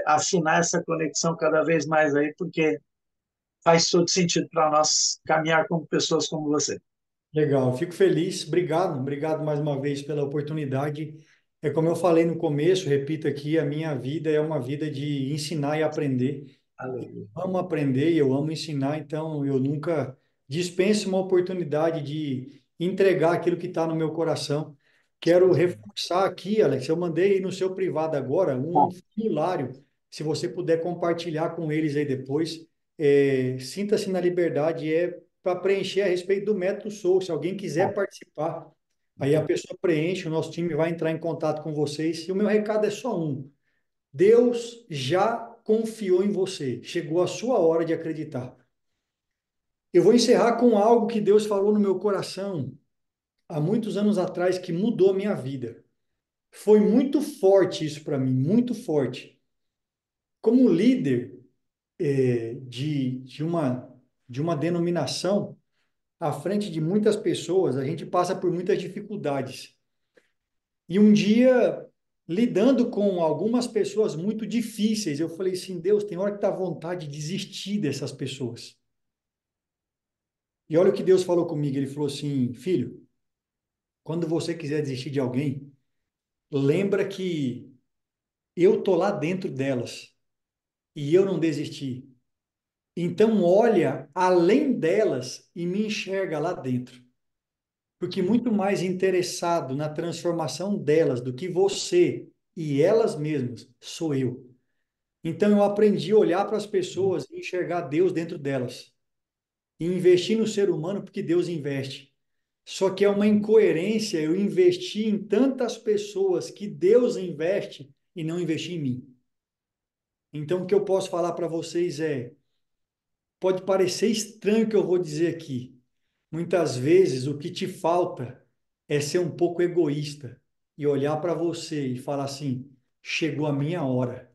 afinar essa conexão cada vez mais aí, porque faz todo sentido para nós caminhar como pessoas como você. Legal, fico feliz. Obrigado, obrigado mais uma vez pela oportunidade. É como eu falei no começo, repito aqui, a minha vida é uma vida de ensinar e aprender. Aleluia. Amo aprender e eu amo ensinar, então eu nunca dispenso uma oportunidade de entregar aquilo que está no meu coração. Quero reforçar aqui, Alex, eu mandei aí no seu privado agora um formulário, se você puder compartilhar com eles aí depois. Sinta-se na liberdade, para preencher a respeito do método Soul. Se alguém quiser participar, aí a pessoa preenche, o nosso time vai entrar em contato com vocês. E o meu recado é só um: Deus já confiou em você. Chegou a sua hora de acreditar. Eu vou encerrar com algo que Deus falou no meu coração há muitos anos atrás que mudou a minha vida. Foi muito forte isso para mim, muito forte. Como líder de uma denominação, à frente de muitas pessoas, a gente passa por muitas dificuldades. E um dia, lidando com algumas pessoas muito difíceis, eu falei assim: Deus, tem hora que dá vontade de desistir dessas pessoas. E olha o que Deus falou comigo. Ele falou assim: filho, quando você quiser desistir de alguém, lembra que eu tô lá dentro delas e eu não desisti. Então olha além delas e me enxerga lá dentro. Porque muito mais interessado na transformação delas do que você e elas mesmas sou eu. Então eu aprendi a olhar para as pessoas e enxergar Deus dentro delas. E investir no ser humano porque Deus investe. Só que é uma incoerência eu investir em tantas pessoas que Deus investe e não investir em mim. Então, o que eu posso falar para vocês pode parecer estranho o que eu vou dizer aqui. Muitas vezes o que te falta é ser um pouco egoísta e olhar para você e falar assim: chegou a minha hora,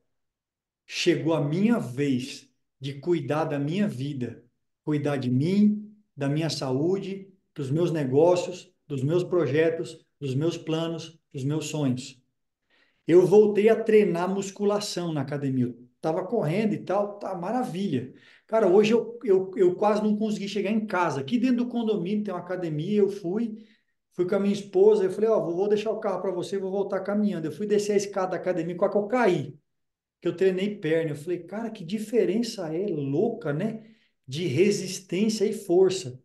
chegou a minha vez de cuidar da minha vida, cuidar de mim, da minha saúde, dos meus negócios, dos meus projetos, dos meus planos, dos meus sonhos. Eu voltei a treinar musculação na academia. Estava correndo e tal, tá maravilha. Cara, hoje eu quase não consegui chegar em casa. Aqui dentro do condomínio tem uma academia, eu fui com a minha esposa, eu falei, ó, vou deixar o carro para você, vou voltar caminhando. Eu fui descer a escada da academia, quase que eu caí, que eu treinei perna. Eu falei, cara, que diferença é louca, né? De resistência e força.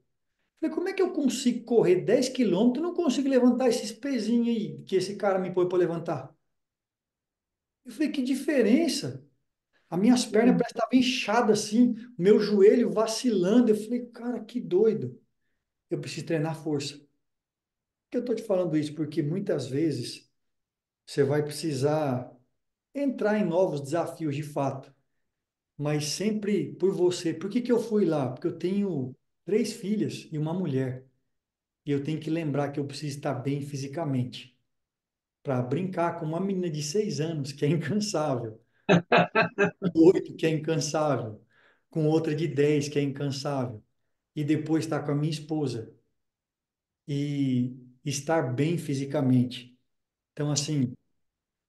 Falei, como é que eu consigo correr 10 quilômetros e não consigo levantar esses pezinhos aí que esse cara me põe para levantar? Eu falei, que diferença? As minhas pernas parecem estar inchadas assim, o meu joelho vacilando. Eu falei, cara, que doido. Eu preciso treinar força. Por que eu estou te falando isso? Porque muitas vezes você vai precisar entrar em novos desafios de fato, mas sempre por você. Por que que eu fui lá? Porque eu tenho 3 filhas e uma mulher. E eu tenho que lembrar que eu preciso estar bem fisicamente para brincar com uma menina de 6 anos que é incansável, de 8 que é incansável, com outra de 10 que é incansável, e depois estar com a minha esposa e estar bem fisicamente. Então, assim,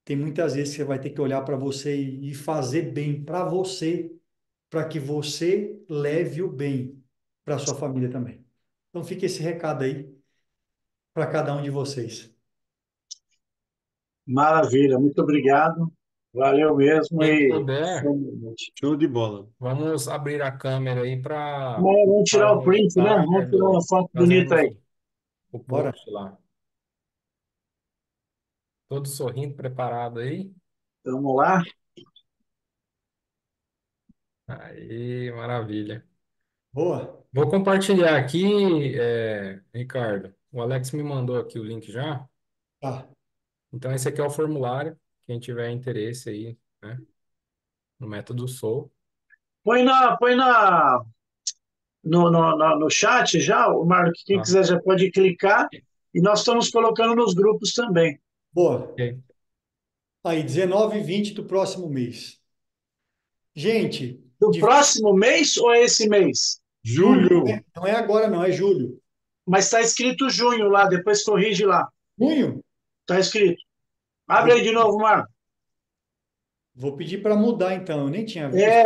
tem muitas vezes que você vai ter que olhar para você e fazer bem para você, para que você leve o bem para sua família também. Então, fica esse recado aí para cada um de vocês. Maravilha, muito obrigado. Valeu mesmo Quem e puder, Show de bola. vamos abrir a câmera aí para vamos tirar o o print, né? Vamos tirar Ricardo uma foto bonita fazermos aí. o Bora. post lá. Todo sorrindo, preparado aí. Vamos lá. Aí, maravilha. Boa. Vou compartilhar aqui, Ricardo. O Alex me mandou aqui o link já. Tá. Então, esse aqui é o formulário. Quem tiver interesse aí, né, no método Soul. Põe no chat já, o Marco, quem Tá? quiser já pode clicar. E nós estamos colocando nos grupos também. Boa. Ok. Aí, 19 e 20 do próximo mês. Gente, Do de próximo mês ou é esse mês? julho, Julho. não é agora não, é julho. Mas está escrito junho lá, depois corrige lá. Junho? Está escrito. Abre Vou, aí de novo, Marco. vou pedir para mudar então, eu nem tinha visto. É,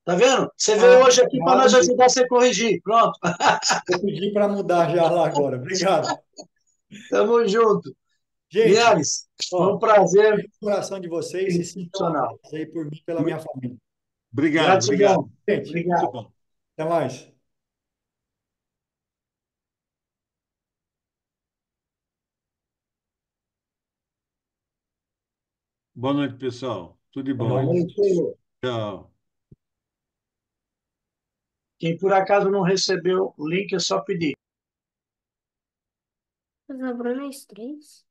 tá vendo? Você veio Ah, hoje aqui para nós abre. ajudar você a corrigir. Pronto. Vou pedir para mudar já lá agora. Obrigado. Tamo junto. Gente, Linhares, foi um ó, prazer beijo no coração de vocês, se sintam excepcional. amados aí por mim, e pela minha família. Obrigado, obrigado. Gratidão. Gente, Muito Obrigado. bom. até mais. Boa noite, pessoal. Tudo de Boa bom Boa aí. noite. noite. Tchau. Quem por acaso não recebeu o link, é só pedir. Mas a Bruna é 3?